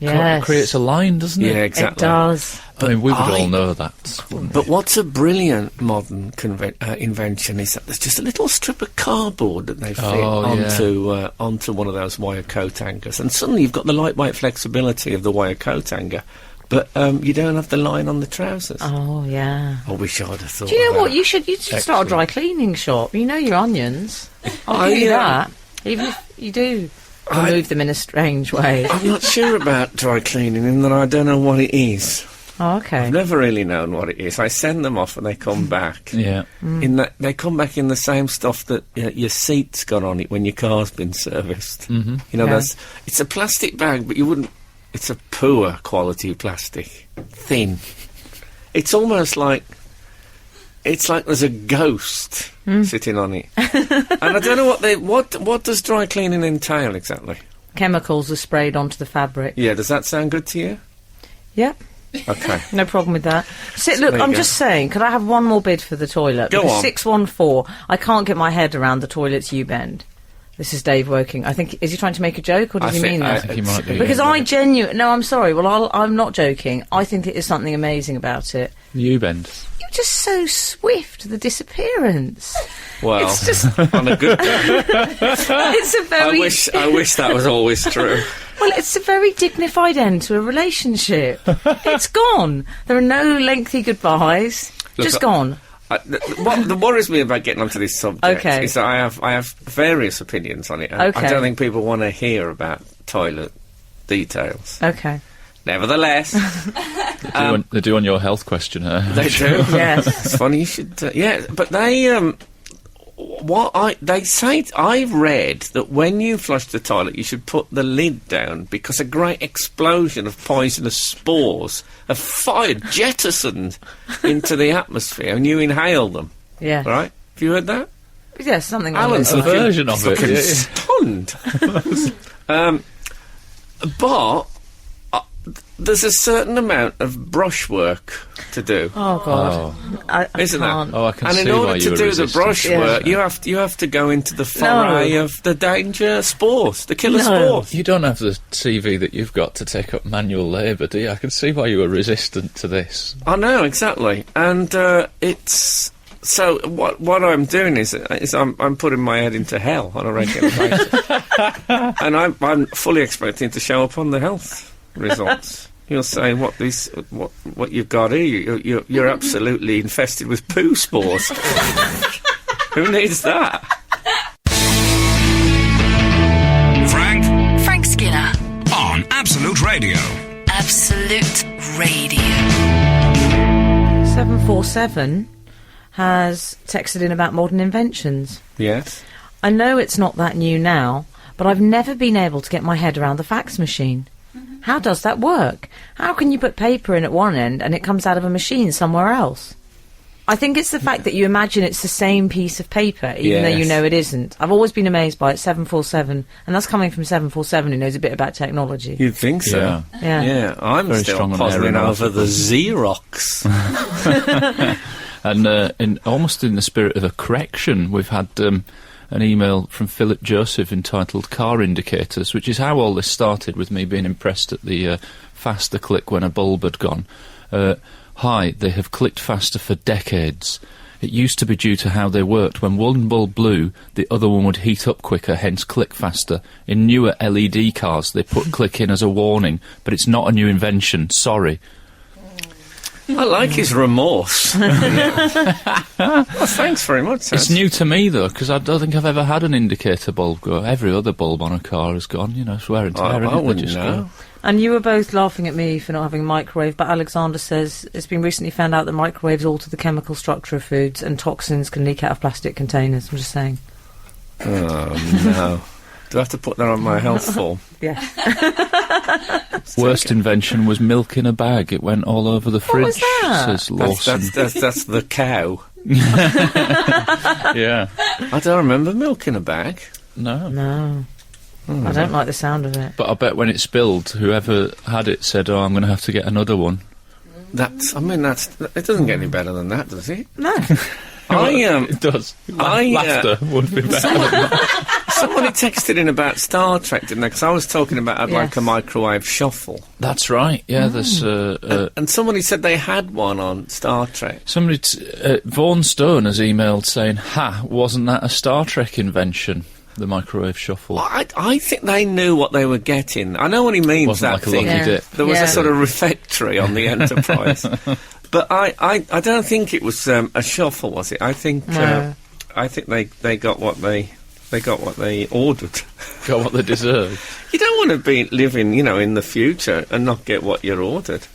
Yes. creates a line, doesn't it? Yeah, It exactly. does. I mean, we would I- all know that. wouldn't But what's a brilliant modern invention is that there's just a little strip of cardboard that they fit Oh, yeah. onto one of those wire coat hangers, and suddenly you've got the lightweight flexibility of the wire coat hanger, but you don't have the line on the trousers. Oh, yeah. I wish I'd have thought. Do you of know what? that. You should start a dry cleaning shop. You know your onions. I'll give you that. Even if you do remove them in a strange way. I'm not sure about dry cleaning in that I don't know what it is. Oh, okay. I've never really known what it is. I send them off and they come back. Yeah. In that they come back in the same stuff that your seat's got on it when your car's been serviced. Mm-hmm. You know, Yeah. it's a plastic bag, but you wouldn't. It's a poor quality plastic, thin. It's almost like it's like there's a ghost sitting on it, and I don't know what does dry cleaning entail exactly. Chemicals are sprayed onto the fabric. Yeah, does that sound good to you? Yep. Okay. No problem with that. Look, there you I'm go. just saying, could I have one more bid for the toilet? Go Because on. 614, I can't get my head around the toilet's U-bend. This is Dave Woking. I think, is he trying to make a joke, or does he mean that? I think he might be. Because no, I'm sorry. Well, I'm not joking. I think it is something amazing about it. U-bend. You're just so swift, the disappearance. Well, It's just, on a good day, it's a very, I wish that was always true. well, it's a very dignified end to a relationship. It's gone. There are no lengthy goodbyes. Look, Just gone. What worries me about getting onto this subject Okay. is that I have various opinions on it. And Okay. I don't think people want to hear about toilet details. Okay. Nevertheless, They do on your health questionnaire. they do. Yes. It's funny you should. Yeah, but they they say I've read that when you flush the toilet, you should put the lid down because a great explosion of poisonous spores have fired jettisoned into the atmosphere, and you inhale them. Yeah. Right? Have you heard that? Yes, something like Alan's that. a version of it. looking Yeah. stunned. But there's a certain amount of brushwork to do. Oh God, I Isn't that? can't. Oh, I can And in see why order you to were do the resistant. brushwork, Yeah. you have to go into the foray of the danger spores, the killer No. spores. You don't have the CV that you've got to take up manual labour, do you? I can see why you were resistant to this. I know exactly, and it's so. What I'm doing is I'm putting my head into hell on a regular basis, and I'm fully expecting to show up on the health results. You'll say what you've got here. You're absolutely infested with poo spores. Who needs that? Frank Skinner. on Absolute Radio. Absolute Radio. 747 has texted in about modern inventions. Yes. I know it's not that new now, but I've never been able to get my head around the fax machine. How does that work? How can you put paper in at one end and it comes out of a machine somewhere else? I think it's the fact that you imagine it's the same piece of paper, even though you Yes. know it isn't. I've always been amazed by it, 747, and that's coming from 747 who knows a bit about technology. You'd think so. Yeah. Yeah. Yeah, I'm Very still strong on puzzling over aeronautical. the Xerox. And almost in the spirit of a correction, we've had an email from Philip Joseph entitled Car Indicators, which is how all this started, with me being impressed at the faster click when a bulb had gone. Hi, they have clicked faster for decades. It used to be due to how they worked. When one bulb blew, the other one would heat up quicker, hence click faster. In newer LED cars, they put click in as a warning, but it's not a new invention. Sorry. I like his remorse. Well, thanks very much. It's new to me, though, because I don't think I've ever had an indicator bulb go. Every other bulb on a car has gone, it's wear and tear. I innit? They wouldn't just know. go. And you were both laughing at me for not having a microwave, but Alexander says it's been recently found out that microwaves alter the chemical structure of foods and toxins can leak out of plastic containers. I'm just saying. Oh, no. Do I have to put that on my health form? Yeah. Worst invention was milk in a bag. It went all over the fridge, was that? says Lawson. That's the cow. Yeah. I don't remember milk in a bag. No. No. I don't like the sound of it. But I bet when it spilled, whoever had it said, I'm going to have to get another one. It doesn't get any better than that, does it? No. I It does. I, Laughter would be better. Somebody texted in about Star Trek, didn't they? Because I was talking about like Yes. a microwave shuffle. That's right. Yeah, there's And somebody said they had one on Star Trek. somebody. Vaughan Stone has emailed saying, "Ha, wasn't that a Star Trek invention? The microwave shuffle." I think they knew what they were getting. I know what he means, Wasn't that like a thing. lucky Yeah. dip. There was Yeah. a sort of refectory on the Enterprise. But I don't think it was a shuffle, was it? I think No. they got what they ordered. Got what they deserve. You don't want to be living, in the future and not get what you're ordered.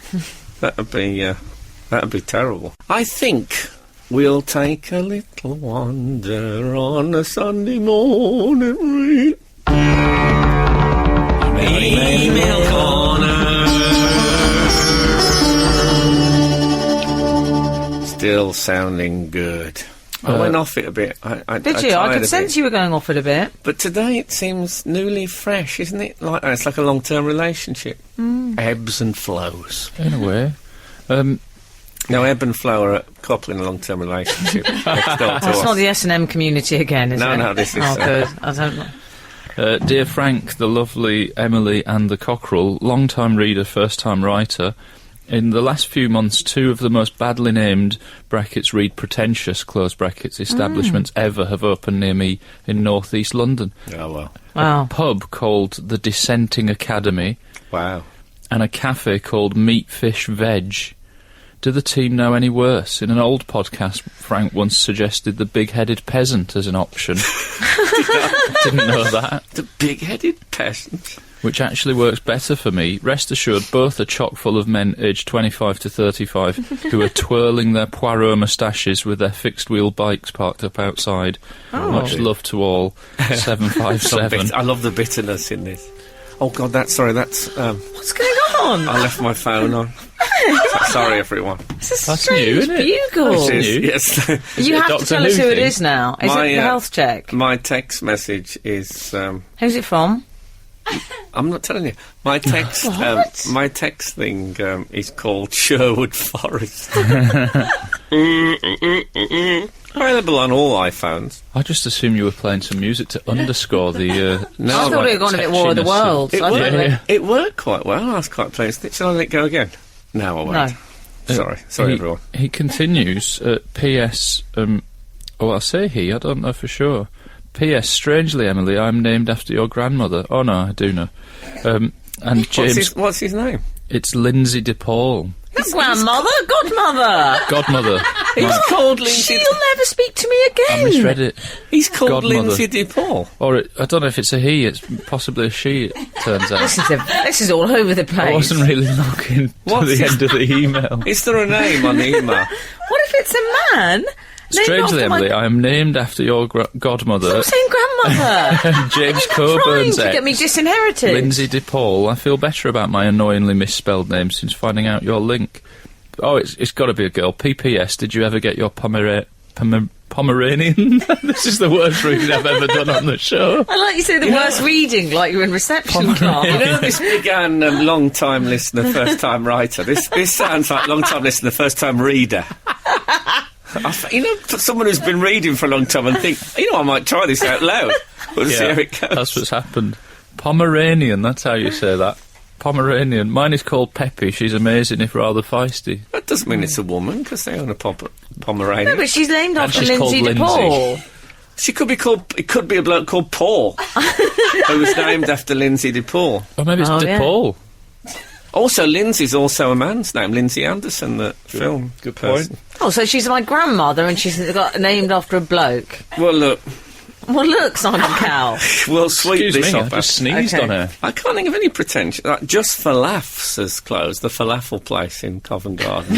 That'd be terrible. I think we'll take a little wander on a Sunday morning. Email corner. Still sounding good. I went off it a bit. Did you? I could sense you were going off it a bit. But today it seems newly fresh, isn't it? It's like a long-term relationship. Ebbs and flows. In a way. No, ebb and flow are a couple in a long-term relationship. Next door to That's us. not the S&M community again, is No, it? no, this is, Oh, good. I don't know. Dear Frank, the lovely Emily and the Cockerel, long-time reader, first-time writer, in the last few months, 2 of the most badly named, brackets read pretentious, close brackets, establishments ever have opened near me in North East London. Oh, well. Wow. A pub called the Dissenting Academy Wow. and a cafe called Meat Fish Veg. Do the team know any worse? In an old podcast, Frank once suggested the big-headed peasant as an option. Didn't know that. The big-headed peasant. Which actually works better for me. Rest assured, both are chock full of men aged 25 to 35 who are twirling their Poirot moustaches with their fixed-wheel bikes parked up outside. Much love to all. 757. I love the bitterness in this. Oh, God, that's... What's going on? I left my phone on. Sorry, everyone. It's a That's strange new, isn't it? bugle. That's It is, new. yes. You have to Doctor tell us Who who it thing? is now. Is My, it the health check? My text message is... Who's it from? I'm not telling you. My text, What? my text thing is called Sherwood Forest. Available on all iPhones. I just assumed you were playing some music to underscore the... No, I thought we were going a bit War of the tetchiness Worlds. It I worked, don't know. yeah. it worked quite well. I was quite pleased. Shall I let it go again? No, I won't. No. Sorry, everyone. He continues, P.S. I'll say he, I don't know for sure. P.S. Strangely, Emily, I'm named after your grandmother. Oh, no, I do know. And James, What's his name? it's Lindsay DePaul. His grandmother? Godmother? Godmother. He's called Lindsay. She'll never speak to me I again. misread it. He's called Godmother. Lindsay DePaul. Or I don't know if it's a he, it's possibly a she, it turns out. This is all over the place. I wasn't really looking to What's the his- end of the email. Is there a name on the email? What if it's a man? named Strangely, after my- Emily, I am named after your godmother, Stop saying grandmother. James Trying Coburn's to get me ex, disinherited. Lindsay DePaul. I feel better about my annoyingly misspelled name since finding out your link. Oh, it's got to be a girl. PPS, did you ever get your Pomeranian? This is the worst reading I've ever done on the show. I like you say the worst reading, like you're in reception class. You know, this began long-time listener, first-time writer. This sounds like long-time listener, first-time reader. Someone who's been reading for a long time and think, I might try this out loud. We'll see how it goes. That's what's happened. Pomeranian, that's how you say that. Pomeranian. Mine is called Peppy. She's amazing, if rather feisty. That doesn't mean it's a woman, because they own a Pomeranian. No, but she's named after she's called Lindsay Lindsay. DePaul. She could be called... It could be a bloke called Paul, who was named after Lindsay DePaul. Or maybe it's Oh, yeah. DePaul. Also, Lindsay's also a man's name. Lindsay Anderson, the film. Good person. point. Oh, so she's my grandmother and she's got named after a bloke. Well, look, Well, look, Simon Cowell. we'll sweep Excuse this me, off. I just sneezed Okay. on her. I can't think of any pretension. Like, Just for Laughs has closed, the falafel place in Covent Garden.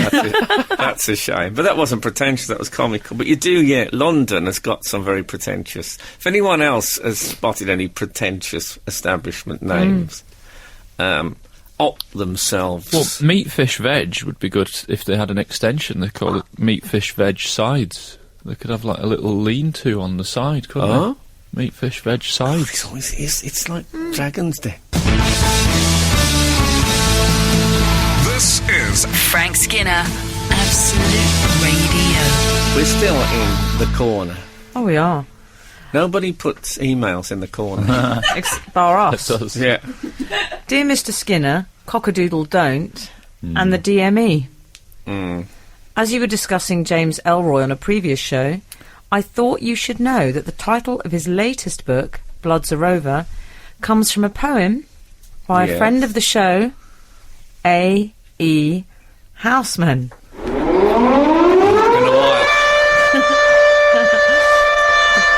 That's a shame. But that wasn't pretentious, that was comical. But you do, London has got some very pretentious... If anyone else has spotted any pretentious establishment names, opt themselves. Well, Meat Fish Veg would be good if they had an extension. They call it Meat Fish Veg Sides. They could have like a little lean-to on the side, couldn't Oh? they? Meat Fish Veg Sides. It's like Dragon's Den. This is Frank Skinner, Absolute Radio. We're still in the corner. Oh, we are. Nobody puts emails in the corner. Bar It us. does. Yeah. Dear Mr. Skinner, cockadoodle don't, and the DME. As you were discussing James Elroy on a previous show, I thought you should know that the title of his latest book, Bloods Are Over, comes from a poem by a Yes. friend of the show, A.E. Houseman. Been a while.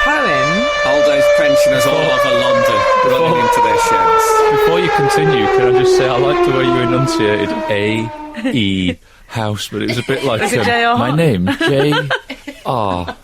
Poem? Old age pensioners all over London running into their sheds. Before you continue, can I just say I like the way you enunciated A.E. House, but it was a bit like Was it J.R. my name, J.R.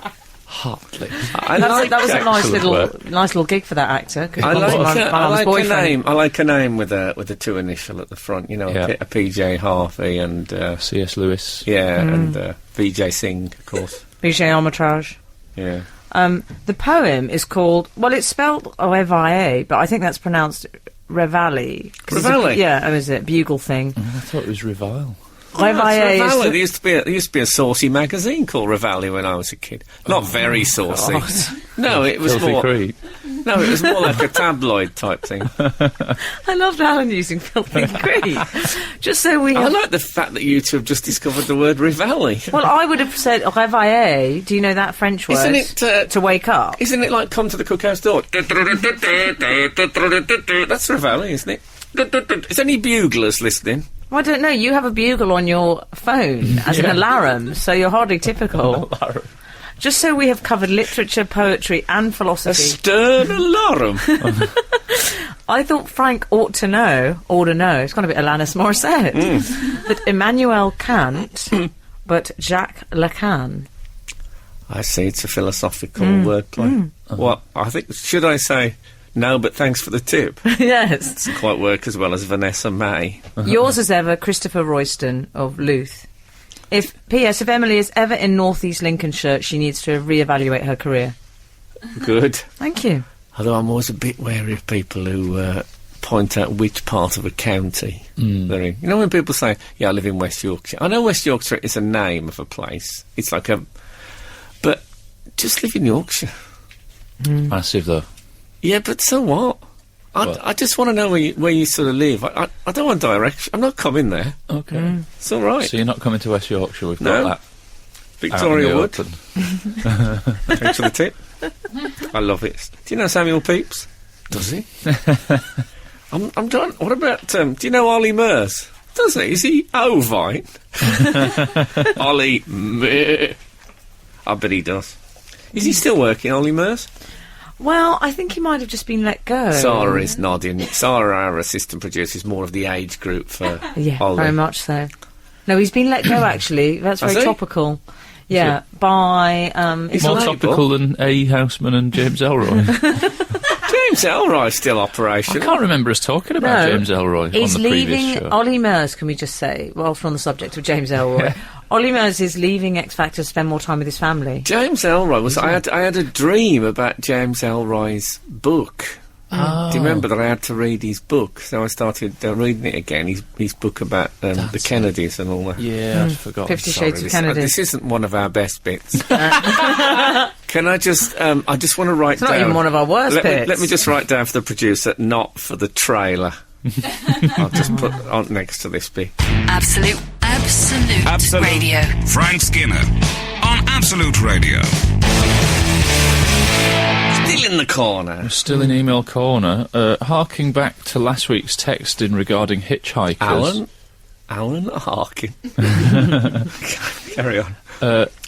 Hartley. I That was a nice excellent little, work. nice little gig for that actor. 'Cause I he was like, my mum's boyfriend. a name. I like a name with a two initial at the front. You know, Yeah. a PJ Harvey and C.S. Lewis. and VJ Singh, of course. Vijay Armitage. Yeah. The poem is called, well, it's spelled O-F-I-A, but I think that's pronounced Reveille. 'Cause it's a- Reveille? Yeah, is it? Bugle thing. I thought it was Revile. Reveille Reveille. is... There used to be a saucy magazine called Reveille when I was a kid. Not very saucy. God. No, it was Filthy more. Creed. No, it was more like a tabloid type thing. I loved Alan using filthy creed. Just so we... I like the fact that you two have just discovered the word Reveille. Well, I would have said Reveille. Do you know that French word? Isn't it, to wake up? Isn't it like come to the cookhouse door? That's Reveille, isn't it? Is any buglers listening? Well, I don't know. You have a bugle on your phone as an alarum, so you're hardly typical. Just so we have covered literature, poetry and A philosophy, stern alarm. I thought Frank ought to know, it's got a bit Alanis Morissette, that Immanuel Kant, but Jacques Lacan. I see, it's a philosophical wordplay. Well, I think, should I say, no, but thanks for the tip. Yes. Doesn't quite work as well as Vanessa May. Yours as ever, Christopher Royston of Louth. P.S. If Emily is ever in North East Lincolnshire, she needs to reevaluate her career. Good. Thank you. Although I'm always a bit wary of people who point out which part of a county they're in. You know when people say, yeah, I live in West Yorkshire. I know West Yorkshire is a name of a place. It's like a... But just live in Yorkshire. Massive, though. Yeah, but so what? I just want to know where you sort of live. I don't want direction. I'm not coming there. Okay. It's all right. So you're not coming to West Yorkshire? We've No. got that. Victoria out in the Wood. open. Thanks for the tip. I love it. Do you know Samuel Pepys? Does he? I'm trying. What about? Do you know Ollie Mers? Does he? Is he ovine? Ollie Mers. I bet he does. Is he still working, Ollie Mers? Well, I think he might have just been let go. Sarah is nodding. Sarah, our assistant producer, is more of the age group for Yeah, Ollie. very much so. No, he's been let go, actually. That's Has very he? topical. Yeah, by... It's More label. topical than A. Houseman and James Elroy. James Elroy's still I operational. can't remember us talking about No. James Elroy He's on the previous leaving show. Ollie Mers, can we just say, whilst we're on the subject of James Elroy. Ollie Mers is leaving X Factor to spend more time with his family. James Elroy was. I had a dream about James Elroy's book. Oh. Do you remember that I had to read his book? So I started reading it again. His book about the Kennedys and all that. Yeah, I'd forgotten. 50 Sorry, Shades of this, Kennedy. this isn't one of our best bits. Can I just? I just want to write It's not down. even one of our worst bits. Let me just write down for the producer, not for the trailer. I'll just put on next to this bit. Absolute Radio. Frank Skinner on Absolute Radio. Still in the corner. Still in email corner, harking back to last week's texting regarding hitchhikers. Alan Harkin. Carry on.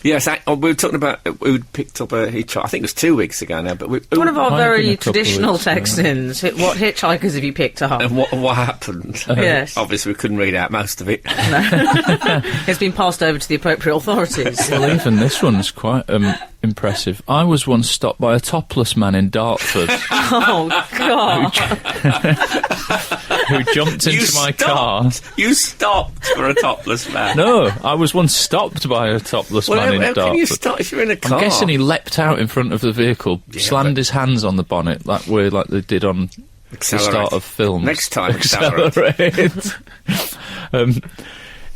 Yes, we were talking about who'd picked up a hitchhiker. I think it was 2 weeks ago now. But One of our Might have been very a couple of traditional weeks, yeah. text-ins. What hitchhikers have you picked up? and what happened? Yes. Obviously, we couldn't read out most of it. It's been passed over to the appropriate authorities. Well, even this one's quite impressive. I was once stopped by a topless man in Dartford Oh, God. who jumped into my car. You stopped for a topless man. No, I was once stopped by a topless Well, man in how can Dartford. you stop if you're in a car? I'm guessing he leapt out in front of the vehicle, slammed his hands on the bonnet, like they did on the Accelerate. start of films. Next time, accelerate. Accelerate.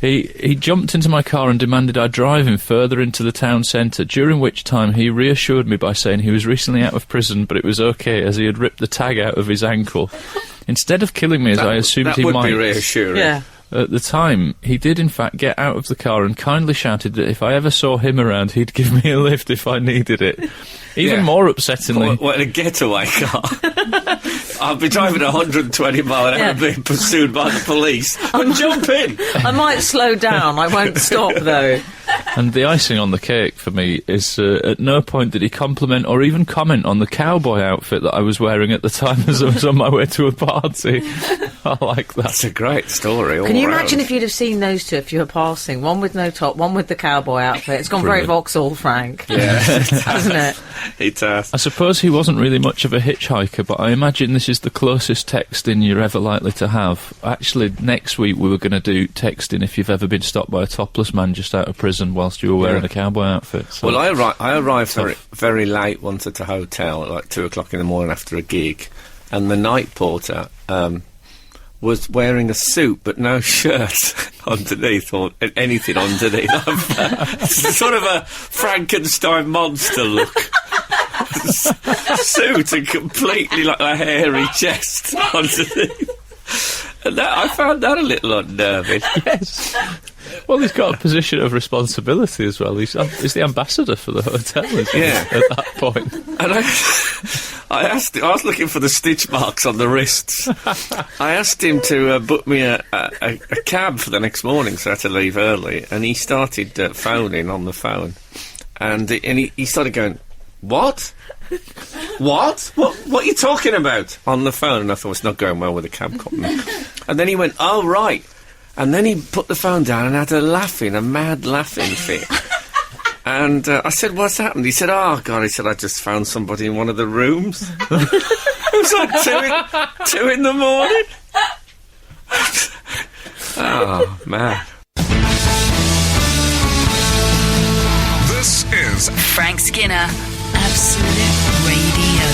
He jumped into my car and demanded I drive him further into the town centre, during which time he reassured me by saying he was recently out of prison, but it was okay as he had ripped the tag out of his ankle. Instead of killing me as I assumed he That might... would be reassuring. Yeah. At the time, he did in fact get out of the car and kindly shouted that if I ever saw him around, he'd give me a lift if I needed it. Even Yeah. more upsettingly... What a getaway car. I'll be driving 120 mile an hour Yeah. being pursued by the police. And jump in! I might slow down. I won't stop, though. And the icing on the cake for me is at no point did he compliment or even comment on the cowboy outfit that I was wearing at the time as I was on my way to a party. I like that. That's a great story. Can you imagine if you'd have seen those two if you were passing? One with no top, one with the cowboy outfit. It's gone very Brilliant. Vauxhall Frank. Yeah. Hasn't it? It I suppose he wasn't really much of a hitchhiker, but I imagine this is the closest texting you're ever likely to have. Actually, next week we were going to do texting if you've ever been stopped by a topless man just out of prison whilst you were wearing Yeah. a cowboy outfit. So. Well, I arrived very late once at a hotel at like 2 o'clock in the morning after a gig, and the night porter was wearing a suit but no shirt underneath or anything underneath. It's sort of a Frankenstein monster look. Suit and completely like a hairy chest underneath. And I found that a little unnerving. Yes. Well, he's got a position of responsibility as well. He's the ambassador for the hotel, isn't he, Yeah. at that point. And I was looking for the stitch marks on the wrists. I asked him to book me a cab for the next morning, so I had to leave early. And he started phoning on the phone, and he started going, "What? What? What are you talking about?" on the phone. And I thought it's not going well with the cab company. And then he went, "Oh right." And then he put the phone down and had a mad laughing fit. And I said, "What's happened?" He said, "Oh, God," he said, "I just found somebody in one of the rooms." It was like 2 in the morning. Oh, man. This is Frank Skinner, Absolute Radio.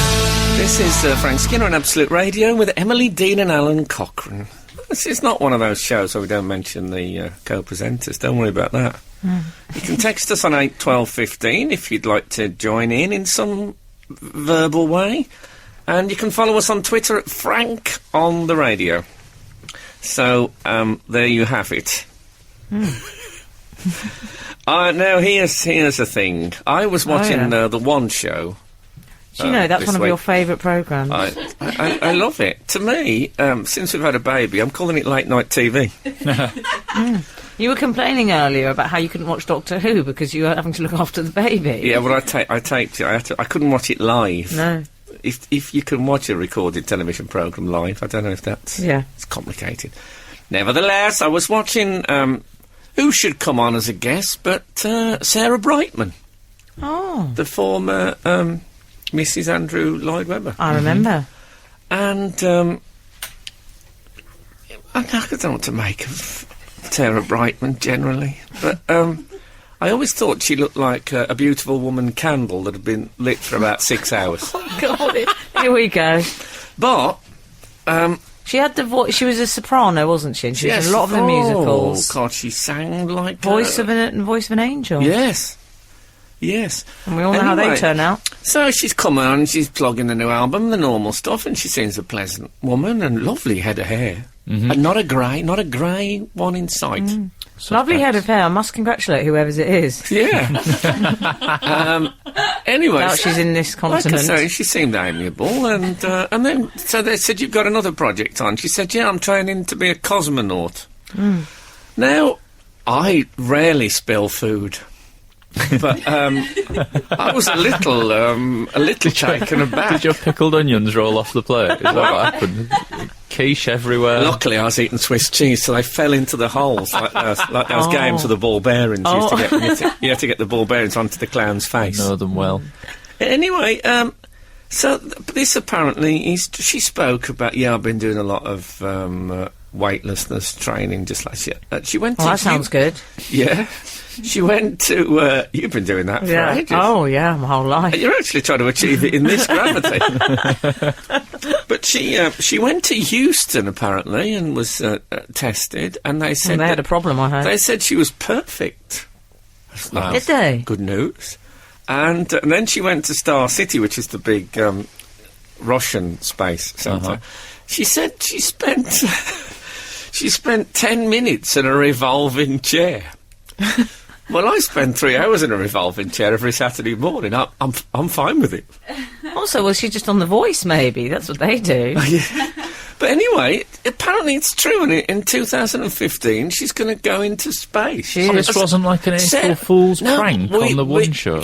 This is Frank Skinner on Absolute Radio with Emily Dean and Alan Cochrane. This is not one of those shows where we don't mention the co-presenters. Don't worry about that. You can text us on 8 12 15 if you'd like to join in some verbal way. And you can follow us on Twitter at Frank on the Radio. So, there you have it. Now, here's the thing. I was watching yeah. The One Show. Do you know, that's this one of week. your favourite programmes. I love it. To me, since we've had a baby, I'm calling it late night TV. You were complaining earlier about how you couldn't watch Doctor Who because you were having to look after the baby. Yeah, well, I taped it. I couldn't watch it live. No. If you can watch a recorded television programme live, I don't know if that's... Yeah. It's complicated. Nevertheless, I was watching... who should come on as a guest but Sarah Brightman, Oh. the former Mrs. Andrew Lloyd Webber. I remember. And I don't know what to make of Sarah Brightman generally, but I always thought she looked like a beautiful woman candle that had been lit for about 6 hours. God, here we go. But She had the voice. She was a soprano, wasn't she? And she was in a lot of the musicals. Oh God, she sang like Voice of an angel. Yes. Yes. And we all know how they Anyway, turn out. So she's come on, she's plugging the new album, the normal stuff, and she seems a pleasant woman and lovely head of hair. And not a grey one in sight. Lovely head of hair. I must congratulate whoever's it is. Yeah. Anyway, Now she's in this like I continent. say, she seemed amiable, and then so they said, "You've got another project on." She said, "Yeah, I'm training to be a cosmonaut." Now, I rarely spill food, but I was a little taken aback. Did your pickled onions roll off the plate? Is that what happened? Quiche everywhere. Luckily, I was eating Swiss cheese, so they fell into the holes like those games with the ball bearings. You had to get the ball bearings onto the clown's face. I know them well. Anyway, so this apparently she spoke about. Yeah, I've been doing a lot of weightlessness training, just like she went. Oh, to, that sounds good. Yeah, she went to. You've been doing that for ages. Oh, yeah, my whole life. You're actually trying to achieve it in this gravity. But she went to Houston, apparently, and was tested, and they said they had a problem, I heard. They said she was perfect. Wow. Did they? Good news. And then she went to Star City, which is the big Russian space centre. She said she spent she spent 10 minutes in a revolving chair. Well, I spend 3 hours in a revolving chair every Saturday morning. I'm fine with it. Also, was she just on The Voice, maybe? That's what they do. But anyway, apparently it's true, and in 2015 she's going to go into space. She This wasn't like an April Fool's prank on the One Show.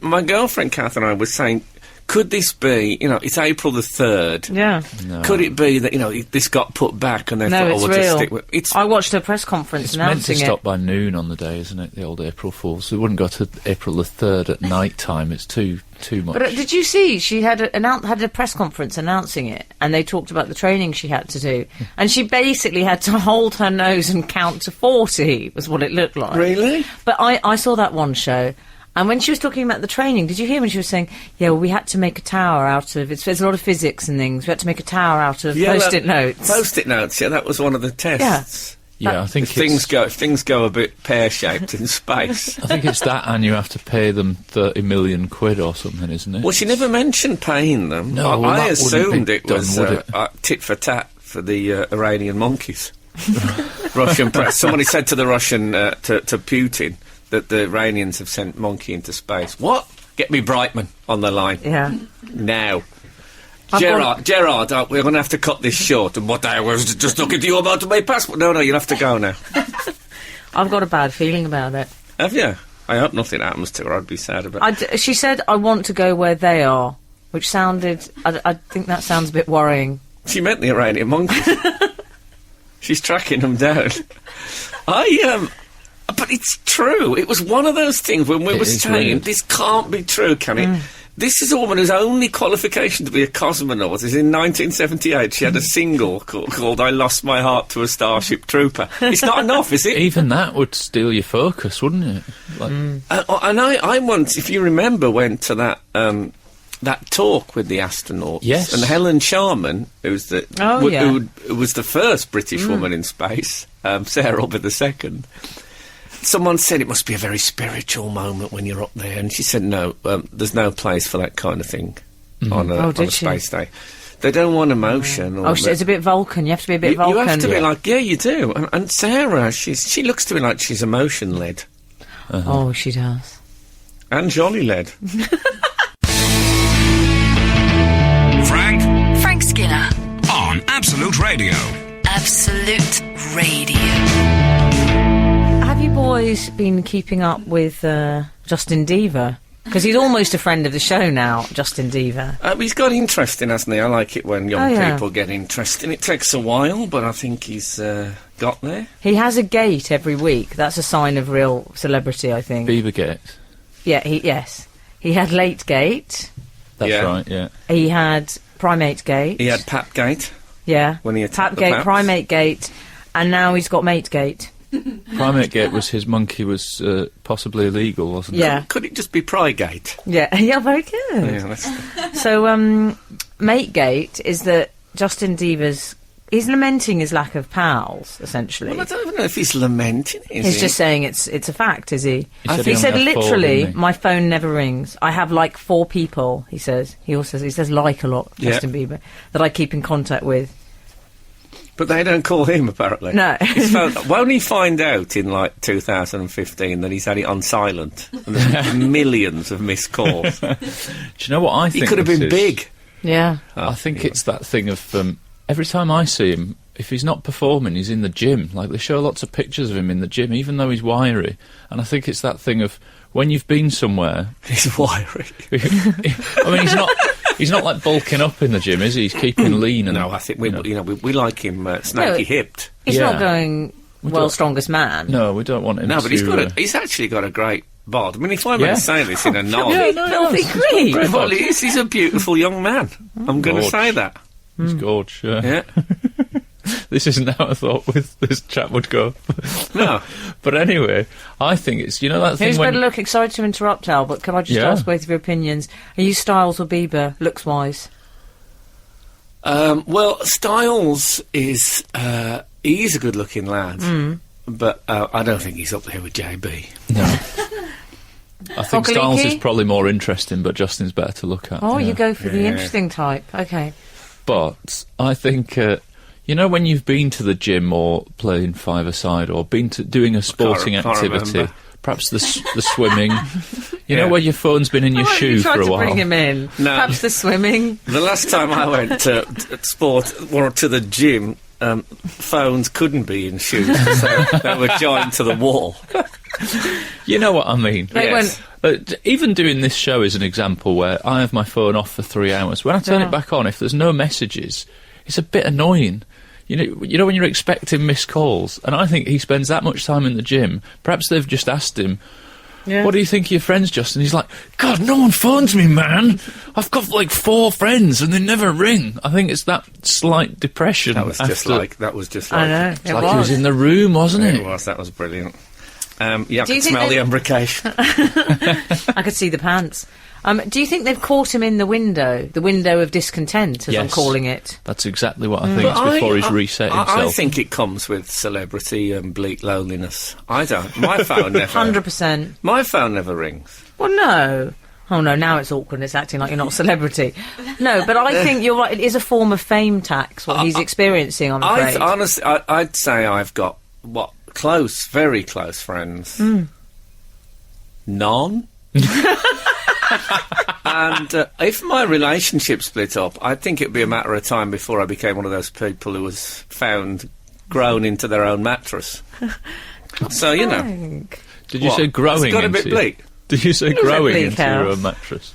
My girlfriend Kath and I was saying, could this be, it's April the 3rd. Yeah. No. Could it be that, this got put back and they No, thought, it's we'll just real. stick with it? I watched her press conference It's meant to announcing stop it. by noon on the day, isn't it? The old April Fools. They wouldn't go to April the 3rd at night time. It's too much. But did you see she had a press conference announcing it, and they talked about the training she had to do, and she basically had to hold her nose and count to 40 was what it looked like. Really? But I saw that one show, and when she was talking about the training, did you hear when she was saying, yeah, well, we had to make a tower out of, there's a lot of physics and things, we had to make a tower out of Post-it notes. Post-it notes, yeah, that was one of the tests. Yeah, I think If things go a bit pear-shaped in space. I think it's that, and you have to pay them 30 million quid or something, isn't it? Well, she never mentioned paying them. No, well, I that assumed wouldn't be it was done, would it? tit for tat for the Iranian monkeys. Russian press. Somebody said to the Russian, to Putin, that the Iranians have sent monkey into space. What? Get me Brightman on the line. Yeah. Now. Gerard, we're going to have to cut this short. And what I was just talking to you about my passport. No, you'll have to go now. I've got a bad feeling about it. Have you? I hope nothing happens to her. I'd be sad about it. She said, I want to go where they are, which sounded... I think that sounds a bit worrying. She meant the Iranian monkeys. She's tracking them down. But it's true. It was one of those things when we were saying, this can't be true, can it? This is a woman whose only qualification to be a cosmonaut is in 1978. She had a single called I Lost My Heart to a Starship Trooper. It's not enough, is it? Even that would steal your focus, wouldn't it? Like, And I once, if you remember, went to that talk with the astronauts. Yes. And Helen Sharman, who was the who was the first British woman in space, Sarah will be the second. Someone said it must be a very spiritual moment when you're up there, and she said, no, there's no place for that kind of thing on a space day. They don't want emotion. Or it's a bit Vulcan. You have to be a bit Vulcan. You have to be like, yeah, you do. And Sarah, she looks to me like she's emotion-led. Oh, she does. And jolly-led. Frank Skinner. on Absolute Radio. Absolute Radio. Have you boys been keeping up with Justin Deaver? Because he's almost a friend of the show now, Justin Deaver. He's got interesting, hasn't he? I like it when young yeah. people get interesting. It takes a while, but I think he's got there. He has a gate every week. That's a sign of real celebrity, I think. Biebergate. Yeah, yes. He had Late Gate. That's Yeah. right, yeah. He had Primate Gate. He had Papgate. Yeah. when he attacked the Papgate, Paps. Primate Gate, and now he's got Mate Gate. Primate Gate was his monkey was possibly illegal, wasn't it? Yeah. Could it just be Prygate? Yeah, yeah, very good. Yeah, that's... So, Mate Gate is that Justin Deaver's... He's lamenting his lack of pals, essentially. Well, I don't even know if he's lamenting, is He's he? just saying it's a fact, is he? He said He he said only had 4, literally, didn't he? my phone never rings. I have like 4 people, he says. He says like a lot, Yeah. Justin Bieber, that I keep in contact with. But they don't call him, apparently. No. Won't he find out in, 2015 that he's had it on silent? And there's millions of missed calls. Do you know what I think He could have this been is? big. Yeah. I think it's that thing of every time I see him, if he's not performing, he's in the gym. Like, they show lots of pictures of him in the gym, even though he's wiry. And I think it's that thing of when you've been somewhere... He's wiry. I mean, he's not like bulking up in the gym, is he? He's keeping lean. And, No, I think we like him snaky-hipped. He's Yeah. not going, don't- strongest man. No, we don't want him No, to... but he's actually got a great bod. I mean, if I Yeah. may say this in a nod... Filthy creep. Well, he's a beautiful young man. I'm going to Gorge. say that. He's gorge, Yeah. This isn't how I thought this chat would go. No. But anyway, I think it's, that thing Who's when... better looking? Sorry to interrupt, Al, but can I just Yeah. ask both of your opinions? Are you Styles or Bieber, looks-wise? Well, Styles is he's a good-looking lad, but I don't think he's up there with JB. No. I think Okaliki? Styles is probably more interesting, but Justin's better to look at. Oh, yeah. you go for the Yeah. interesting type. Okay. But I think, you know, when you've been to the gym or playing five-a-side or been to doing a sporting can't activity, remember. perhaps the swimming, you know, where your phone's been in your shoe you tried for a to while. bring him in. No. Perhaps the swimming. The last time I went to sport or to the gym, phones couldn't be in shoes, so they were joined to the wall. You know what I mean? They Yes. Even doing this show is an example where I have my phone off for 3 hours. When I turn Yeah. it back on, if there's no messages, it's a bit annoying. You know when you're expecting missed calls, and I think he spends that much time in the gym. Perhaps they've just asked him, Yeah. "What do you think of your friends, Justin?" He's like, "God, no one phones me, man. I've got like 4 friends and they never ring." I think it's that slight depression. That was just after- like I know. It's like he was in the room, wasn't it? It was. That was brilliant. You Do you could think smell they- the imbrication. I could see the pants. Do you think they've caught him in the window of discontent, as I'm Yes. calling it? That's exactly what I think. It's before he's reset himself. I think it comes with celebrity and bleak loneliness. I don't. My phone never. 100%. My phone never rings. Well, no. Oh, no, now it's awkward and it's acting like you're not a celebrity. No, but I think you're right. It is a form of fame tax, what he's experiencing, I'm afraid. Honestly, I'd say I've got, very close friends. None. And if my relationship split up, I think it'd be a matter of time before I became one of those people who was found grown into their own mattress. So, you know. Frank. Did you What? say growing? It's got a into bit bleak. Did you say It was a growing bleak into your house. own mattress?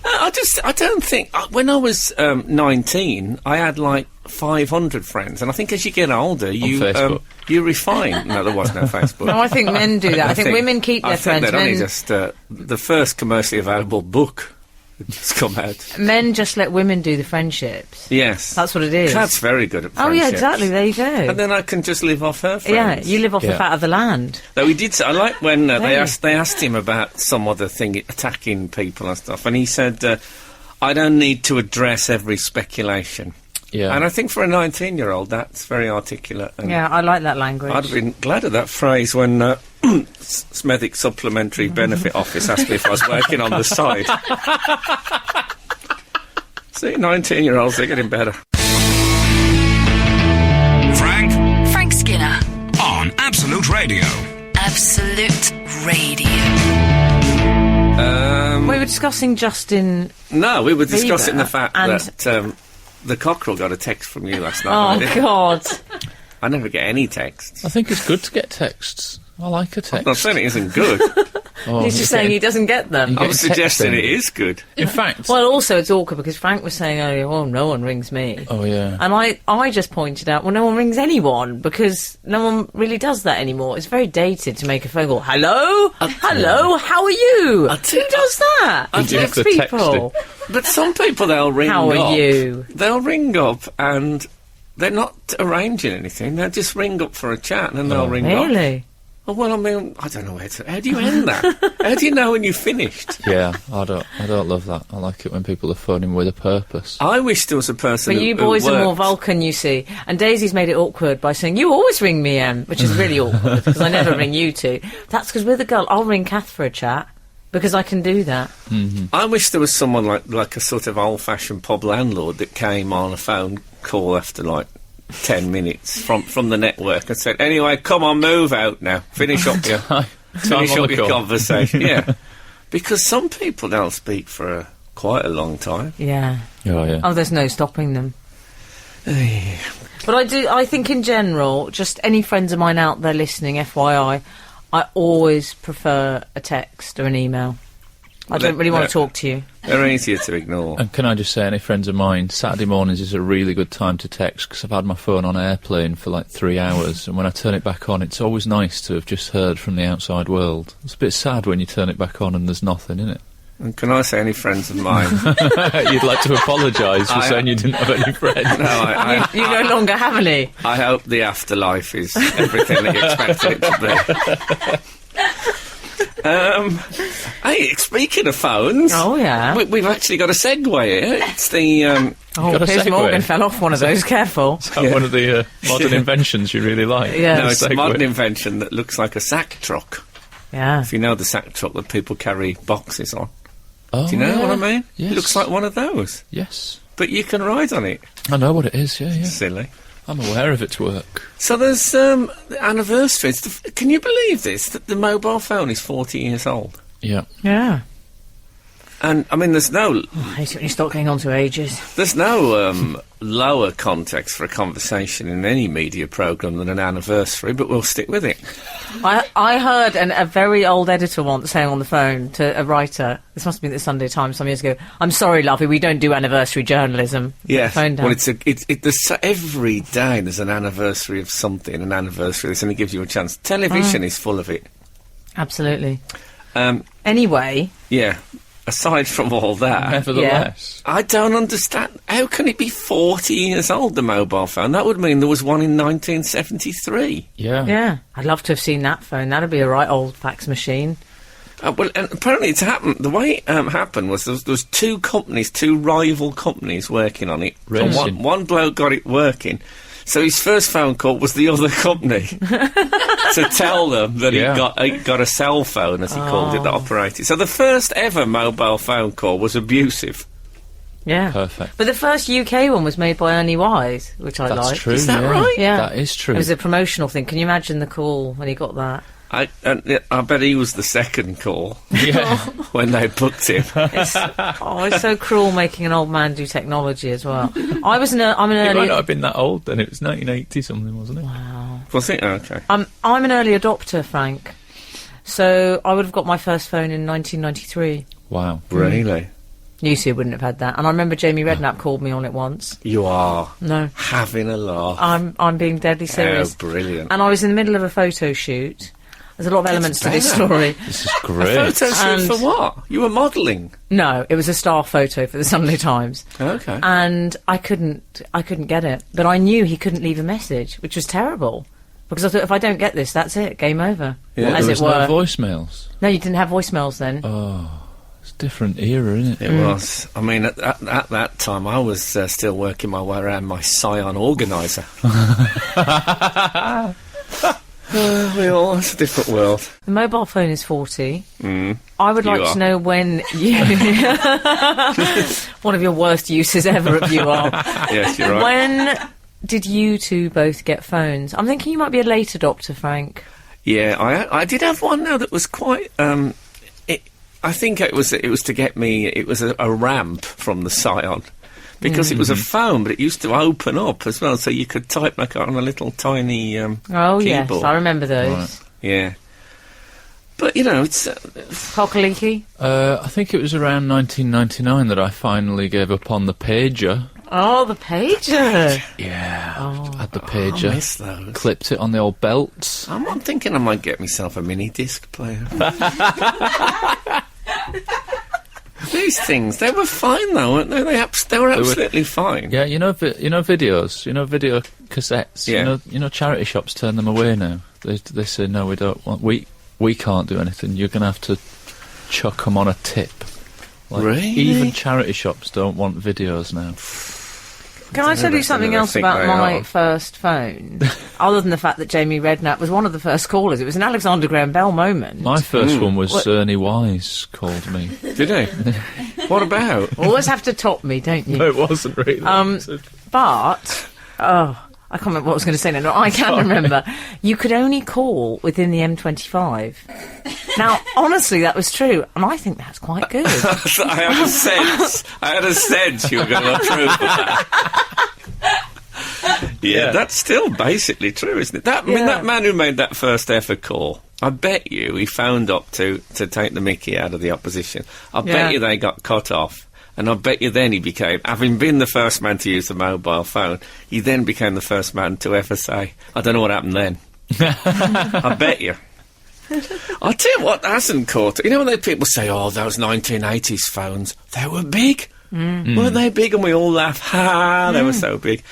I don't think... when I was 19, I had like 500 friends, and I think as you get older, Facebook. you refine. No, there was no Facebook. No, I think men do that. I think women keep their I think friends. they'd only Men, just the first commercially available book had just come out. men just let women do the friendships. Yes, That's what it is. Kat's very good at Oh, friendships. yeah, exactly. There you go. And then I can just live off her Yeah, friends. you live off the Yeah. fat of the land. Though he did. I like when they Hey. asked him about some other thing, attacking people and stuff, and he said, "I don't need to address every speculation." Yeah. And I think for a 19-year-old, that's very articulate. And Yeah, I like that language. I'd have been glad of that phrase when Smethwick Supplementary Benefit Office asked me if I was working on the side. See, 19-year-olds, they're getting better. Frank Skinner. on Absolute Radio. Absolute Radio. We were discussing Justin. No, we were discussing Bieber the fact and- that the cockerel got a text from you last night. Oh, I didn't. God. I never get any texts. I think it's good to get texts. I like a text. I'm not saying it isn't good. Oh, He's just saying he doesn't get them. You I'm get suggesting texting. it is good. In fact, Well, also, it's awkward because Frank was saying earlier, well, no one rings me. oh yeah, And I just pointed out, well, no one rings anyone because no one really does that anymore. It's very dated to make a phone call. Hello? Hello? How are you? Who does that? You do have to text people. But some people, they'll ring How up. are you? They'll ring up and they're not arranging anything. They'll just ring up for a chat and then they'll ring up. Really? Oh, well, I mean, I don't know how do you end that? How do you know when you've finished? yeah. I don't love that. I like it when people are phoning with a purpose. I wish there was a person But who, you who boys are more worked- Vulcan, you see. And Daisy's made it awkward by saying, you always ring me, Em, which is really awkward because I never ring you two. That's because we're the girl. I'll ring Kath for a chat because I can do that. I wish there was someone like a sort of old-fashioned pub landlord that came on a phone call after like 10 minutes from the network and said, anyway, come on, move out now. Finish up your conversation. Yeah. Because some people don't speak for quite a long time. Yeah. Oh yeah. Oh, there's no stopping them. But I think in general, just any friends of mine out there listening, FYI, I always prefer a text or an email. I don't really want to talk to you. They're easier to ignore. And can I just say, any friends of mine, Saturday mornings is a really good time to text because I've had my phone on airplane for like 3 hours, and when I turn it back on, it's always nice to have just heard from the outside world. It's a bit sad when you turn it back on and there's nothing in it. And can I say any friends of mine? You'd like to apologise for saying you didn't have any friends. No, I You no longer have any. I hope the afterlife is everything that you expected it to be. Hey, speaking of phones... Oh, yeah. We've actually got a segue here. It's the... Oh, Got a Piers segue. Morgan fell off one of those. Careful. Is that one of the modern inventions you really like? Yeah. no, it's a Segue. modern invention that looks like a sack truck. Yeah. If you know the sack truck that people carry boxes on. Oh, Do you know what I mean? Yes. It looks like one of those. Yes. But you can ride on it. I know what it is, yeah. Silly. I'm aware of its work. So there's the anniversaries. Can you believe this? That the mobile phone is 40 years old. Yeah. Yeah. And, I mean, there's no I hate it when you start getting on to ages. lower context for a conversation in any media programme than an anniversary, but we'll stick with it. I heard a very old editor once saying on the phone to a writer, this must have been the Sunday Times some years ago, "I'm sorry, lovey, we don't do anniversary journalism." Yeah, Phone down. well, there's every day there's an anniversary of something, an anniversary of this, and it gives you a chance. Television is full of it. Absolutely. Um, Anyway, yeah, aside from all that, Nevertheless. I don't understand. How can it be 40 years old, the mobile phone? That would mean there was one in 1973. yeah, I'd love to have seen that phone. That'd be a right old fax machine. Well, and apparently it's happened. The way it happened was there was two companies, two rival companies working on it. And Racing. one bloke got it working. So his first phone call was the other company to tell them that he got a cell phone, as he called it, that operated. So the first ever mobile phone call was abusive. Yeah. Perfect. But the first UK one was made by Ernie Wise, which I That's like. true. Is that yeah. right? Yeah. That is true. It was a promotional thing. Can you imagine the call when he got that? I bet he was the second call yeah. when they booked him. It's so cruel making an old man do technology as well. I'm an It might early... not have been that old then. It was 1980 something, wasn't it? Was it? Okay. I'm an early adopter, Frank. So I would have got my first phone in 1993. Wow. Really? You two wouldn't have had that. And I remember Jamie Redknapp called me on it once. You are No, having a laugh. I'm being deadly serious. How brilliant. And I was in the middle of a photo shoot. There's a lot of elements to this better. story. This is A great. photo shoot And- for what? You were modelling. No, it was a staff photo for the Sunday Times. Okay. And I couldn't get it. But I knew he couldn't leave a message, which was terrible. Because I thought, if I don't get this, that's it, game over. Yeah. As There it was were. no voicemails. No, you didn't have voicemails then. It's a different era, isn't it? It was. I mean, at that time, I was still working my way around my Scion organiser. It's a different world. The mobile phone is 40. Mm. I would like You are. to know when you... One of your worst uses ever of you are. Yes, you're right. When did you two both get phones? I'm thinking you might be a late adopter, Frank. Yeah, I did have one now that was quite. I think it was to get me. It was a ramp from the Scion. Because it was a phone, but it used to open up as well, so you could type like on a little tiny Oh, yes, keyboard. I remember those. Right. Yeah. But, you know, it's... Cockleaky? I think it was around 1999 that I finally gave up on the pager. Oh, the pager. Yeah. I had the I pager. miss those. Clipped it on the old belts. I'm thinking I might get myself a mini disc player. These things, they were fine though, weren't they? They were absolutely fine. Yeah, you know videos, video cassettes. Yeah. You know charity shops turn them away now. They say no, we don't want. We can't do anything. You're gonna have to chuck them on a tip. Like, Really? Even charity shops don't want videos now. Can I tell you something I else think about they my are. first phone? Other than the fact that Jamie Redknapp was one of the first callers. It was an Alexander Graham Bell moment. My first one was What- Ernie Wise called me. Did he? What about? Always have to top me, don't you? No, it wasn't really. But, I can't remember what I was going to say now. No, I can remember. You could only call within the M25. Now, honestly, that was true, and I think that's quite good. I had a sense you were going to approve of that. Yeah, that's still basically true, isn't it? I mean, Yeah. that man who made that first ever call, I bet you he phoned up to take the mickey out of the opposition. I Yeah. bet you they got cut off. And I bet you then he became, having been the first man to use the mobile phone, he then became the first man to ever say, I don't know what happened then. I bet you. I'll tell you what hasn't caught. You know when people say, oh, those 1980s phones, they were big. Weren't they big? And we all laugh, ha, they were so big.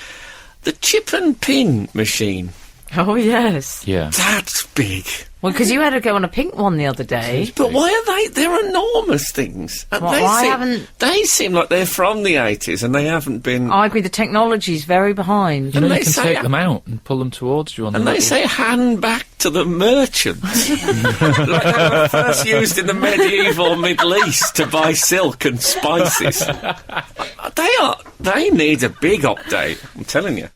The chip and pin machine, Oh, yes. yeah. that's big. Well, because you had to go on a pink one the other day. But why are they? They're enormous things. And they seem like they're from the 80s and they haven't been... I agree, the technology's very behind. And they you can say- take them out and pull them towards you on the And they little- say hand back to the merchant. Like they were first used in the medieval Middle East to buy silk and spices. They need a big update, I'm telling you.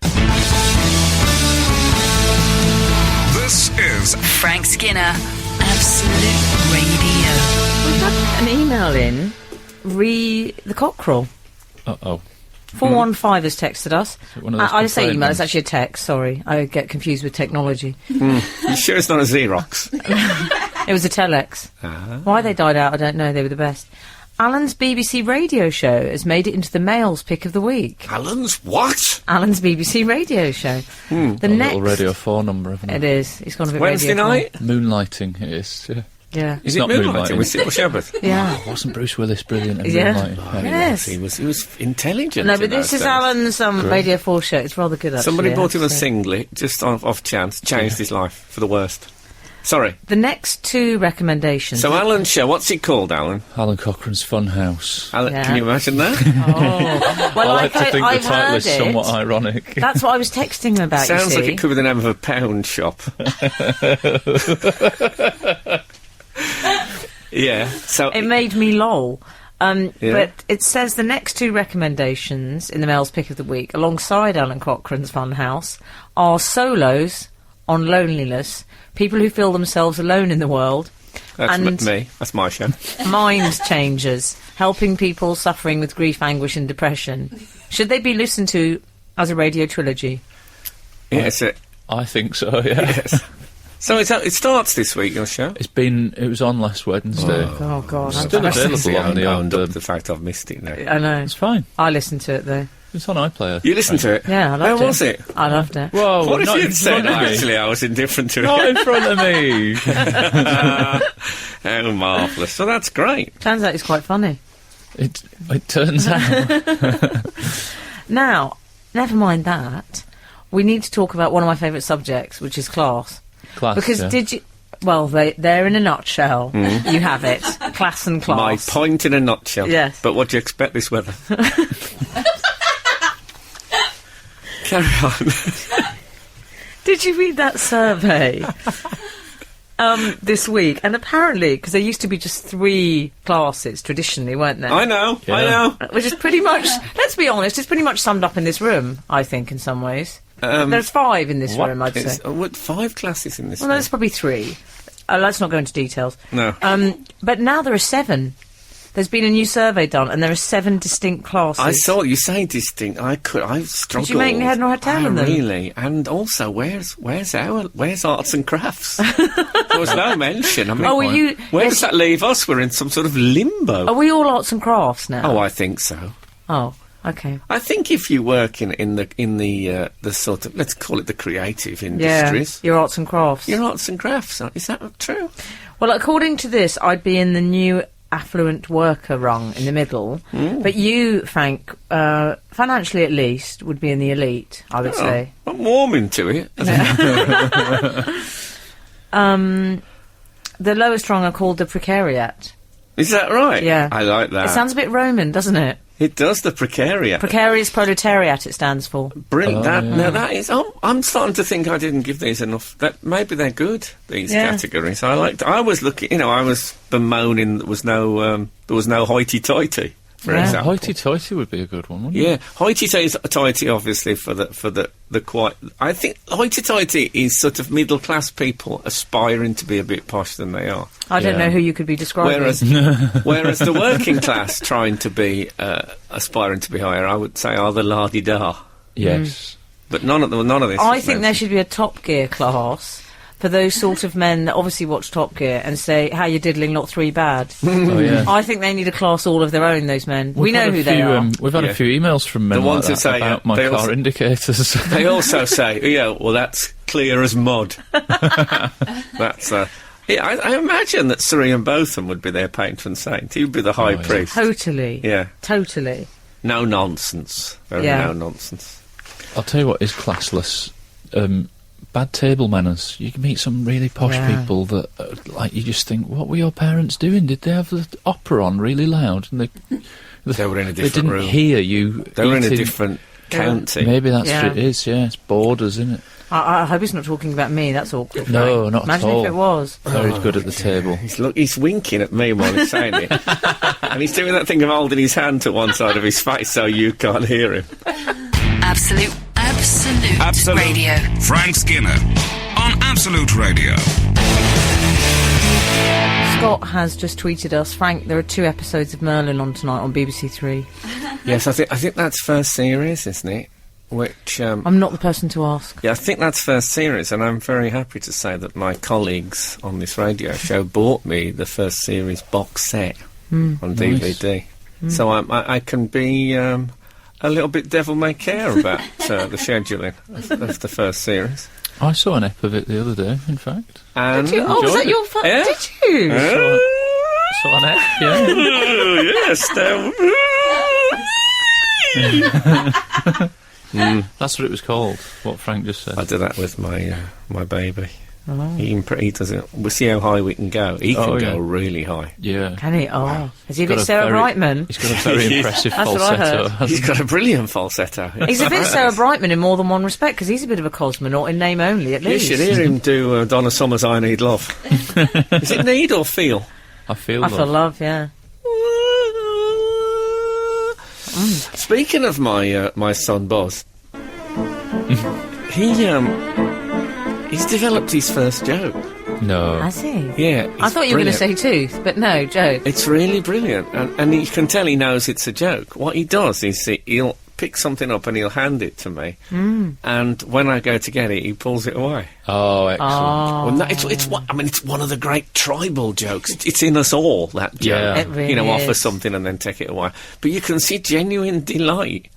This is Frank Skinner, Absolute Radio. We've had an email in, the cockerel. Uh-oh. 415 has texted us. it one of those I say complaint email, it's ones? actually a text, sorry. I get confused with technology. You sure it's not a Xerox? It was a telex. Why they died out, I don't know, they were the best. Alan's BBC radio show has made it into the Mail's Pick of the Week. Alan's what? Alan's BBC radio show. The A next... little Radio 4 number, haven't It it? is. It's gone a bit Wednesday radio night? Moonlighting, it is, yeah. Yeah. Is it not Moonlighting Moonlighting. with Sybil Shepherd? Yeah. Wasn't Bruce Willis brilliant in Yeah. Moonlighting? Yes. He was intelligent. No, in but this those is days. Alan's Radio 4 show. It's rather good, actually. Somebody I bought have him a to say. singlet, just off chance, changed his life for the worst. Sorry. The next two recommendations. So Alan's show, what's it called, Alan? Alan Cochrane's Funhouse. Alan, Yeah. Can you imagine that? Oh. Well, I like to think I've the title heard is somewhat it. ironic. That's what I was texting him about, Sounds you see. like it could be the name of a pound shop. Yeah, so... It made me lol. Yeah. But it says the next two recommendations in the Mail's Pick of the Week, alongside Alan Cochrane's Funhouse, are solos on loneliness, people who feel themselves alone in the world, That's and me. That's my show. mind changers, helping people suffering with grief, anguish and depression. Should they be listened to as a radio trilogy? Yes, I think so, yeah. yes. So it starts this week, your show? It was on last Wednesday. Oh, God. I'm Still embarrassed. available on the owned old... up to the fact I've missed it now. I know. It's fine. I listened to it, though. It's on iPlayer. You listened to it? Yeah, I loved it. How was it? I loved it. Whoa, What if not you'd in said, front of me. actually, I was indifferent to Not it? in front of me! How marvellous. So that's great. Turns out it's quite funny. It turns out. Now, never mind that. We need to talk about one of my favourite subjects, which is class. Class, Because yeah. did you... Well, they're in a nutshell. You have it. Class and class. My point in a nutshell. Yes. But what do you expect this weather? Carry on. Did you read that survey this week? And apparently, because there used to be just 3 classes traditionally, weren't there? I know. Yeah. Which is pretty much, let's be honest, it's pretty much summed up in this room, I think, in some ways. There's 5 in this room, I'd say. What, 5 classes in this Well, room? there's probably 3. Let's not go into details. No. But now there are 7. There's been a new survey done, and there are 7 distinct classes. I saw you say distinct. I struggled. Did you make me head nor tail of them? Really, and also, where's arts and crafts? There was no mention. I mean, Oh, were you- where yes. does that leave us? We're in some sort of limbo. Are we all arts and crafts now? Oh, I think so. Oh, okay. I think if you work in the sort of, let's call it the creative industries, Yeah, your arts and crafts. your arts and crafts. Is that true? Well, according to this, I'd be in the new affluent worker rung in the middle. But you, Frank, financially at least, would be in the elite, I would say. Oh, I'm warming to it. The lowest rung are called the precariat. Is that right? Yeah. I like that. It sounds a bit Roman, doesn't it? It does, the precariat. Precarious proletariat, it stands for. Brilliant. Oh, Now that is. I'm starting to think I didn't give these enough. That maybe they're good. These Yeah. categories. I was looking. I was bemoaning there was no hoity-toity, for Yeah. example. Hoity-toity would be a good one, wouldn't Yeah, hoity-toity, obviously for the quite. I think hoity-toity is sort of middle class people aspiring to be a bit posh than they are. I don't Yeah. know who you could be describing. Whereas the working class trying to be aspiring to be higher, I would say are the la-di-da. Yes. But none of this. I was think there mentioned. should be a Top Gear class for those sort of men that obviously watch Top Gear and say, how you diddling, not 3 bad. Oh, yeah. I think they need a class all of their own, those men. We know who they are. We've had Yeah. a few emails from men The ones like who that say, about my they car also- indicators. They also say, yeah, well, that's clear as mud. That's, yeah, I imagine that Sir Ian Botham would be their patron saint. He would be the high yeah. priest. Totally. Yeah. Totally. No nonsense. Very Yeah. no nonsense. I'll tell you what is classless. bad table manners. You can meet some really posh Yeah. people that, like, you just think, what were your parents doing? Did they have the opera on really loud? And They were in a they different didn't room. hear you. They were in a eating. different county. Maybe that's Yeah. what it is. Yeah, it's borders, isn't it? I hope he's not talking about me. That's awkward. No, Frank. not at Imagine all. if it was. Very good at the table. He's winking at me while he's saying it. And he's doing that thing of holding his hand to one side of his face so you can't hear him. Absolute Radio. Frank Skinner on Absolute Radio. Scott has just tweeted us, Frank, there are 2 episodes of Merlin on tonight on BBC Three. Yes, I think that's first series, isn't it? Which, I'm not the person to ask. yeah, I think that's first series, and I'm very happy to say that my colleagues on this radio show bought me the first series box set on DVD. So I can be a little bit devil may care about the scheduling of the first series. I saw an ep of it the other day, in fact. And Did you? Oh, was that your first? Yeah. Did you? Saw an ep, yeah. Oh, yes, That's what it was called, what Frank just said. I do that with my my baby. He does it. We'll see how high we can go. He can go really high. Yeah. Can he? Oh. Is he a bit Got a Sarah very- Brightman? He's got a very impressive That's what I falsetto. heard. He's got a brilliant falsetto. He's a bit Sarah Brightman in more than one respect, because he's a bit of a cosmonaut in name only, at You least. should hear him do Donna Summer's I Need Love. Is it need or feel? I feel I feel love, yeah. Speaking of my son Boz, he's developed his first joke. No. Has he? Yeah, I it's thought you were going to brilliant. say tooth, but no, joke. It's really brilliant, and you can tell he knows it's a joke. What he does is he'll pick something up and he'll hand it to me, and when I go to get it, he pulls it away. Oh, excellent. Well, no, it's one of the great tribal jokes. It's in us all, that joke. Yeah. It really offer is. something and then take it away. But you can see genuine delight,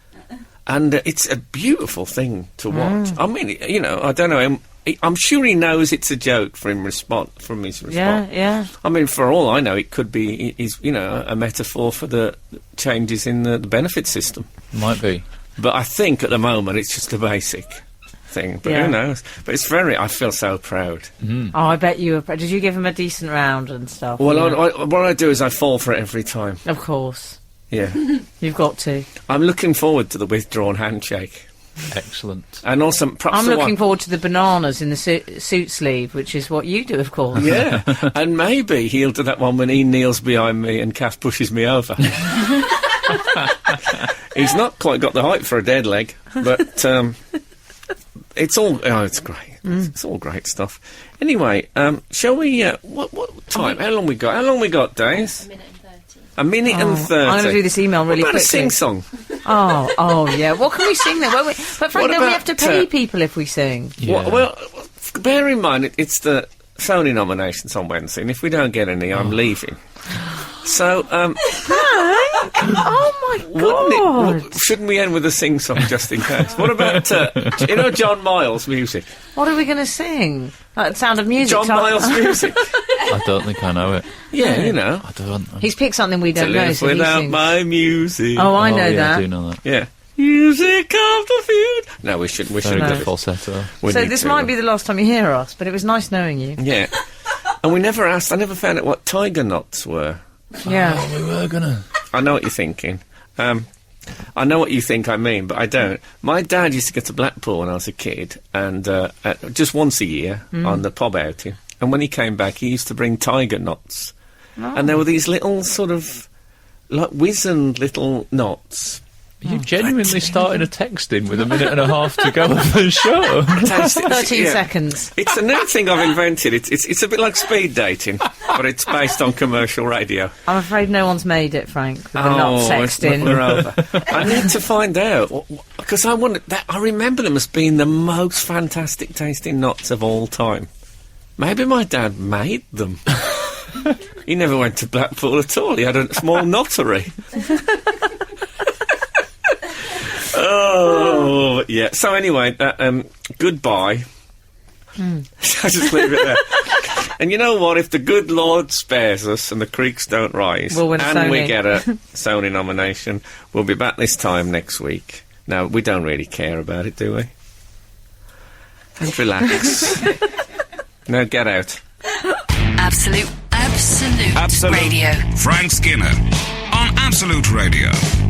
and it's a beautiful thing to watch. I mean, I don't know. I'm sure he knows it's a joke from his response. Yeah. I mean, for all I know, it could be a metaphor for the changes in the benefit system. Might be. But I think at the moment it's just a basic thing. But Yeah. who knows? But I feel so proud. Oh, I bet you were. Did you give him a decent round and stuff? Well, Yeah. what I do is I fall for it every time. Of course. Yeah. You've got to. I'm looking forward to the withdrawn handshake. Excellent. And also, perhaps I'm the looking one... forward to the bananas in the suit sleeve, which is what you do, of course. Yeah, and maybe he'll do that one when he kneels behind me and Kath pushes me over. He's not quite got the height for a dead leg, but it's great. It's all great stuff. Anyway, shall we? What time? How long we got? How long we got, Days? A minute and 30. I'm going to do this email really What about quickly. a sing-song? Oh, yeah. What can we sing then? But Frank, What don't we have to about, pay people if we sing? Yeah. Well, bear in mind, it's the Sony nominations on Wednesday, and if we don't get any, I'm leaving. So, Oh, my God. shouldn't we end with a sing-song just in case? What about, John Miles music? What are we going to sing? Like Sound of Music? John Miles music? I don't think I know it. Yeah, I don't. He's picked something we To don't know, live so he without sings. my music. Oh, I know yeah, that. I do know that. Yeah. Music of the field. No, we shouldn't. Very do good it. falsetto. We So need this to. might be the last time you hear us, but it was nice knowing you. Yeah. And I never found out what tiger knots were. Yeah. We were gonna. I know what you're thinking. I know what you think I mean, but I don't. My dad used to go to Blackpool when I was a kid, and just once a year on the pub outing. And when he came back, he used to bring tiger knots. And there were these little sort of, like, wizened little knots. Are you genuinely starting a texting with a minute and a half to go of the show? 13 Yeah. seconds. It's a new thing I've invented. It's a bit like speed dating, but it's based on commercial radio. I'm afraid no one's made it, Frank, with the not sexting. We're over. I need to find out, because I remember them as being the most fantastic tasting nuts of all time. Maybe my dad made them. He never went to Blackpool at all. He had a small nottery. Oh, yeah. So anyway, goodbye. I just leave it there. And you know what? If the good Lord spares us and the creeks don't rise, We'll win a and we Sony. get a Sony nomination, we'll be back this time next week. Now, we don't really care about it, do we? And relax. No, get out. Absolute Absolute Radio. Frank Skinner on Absolute Radio.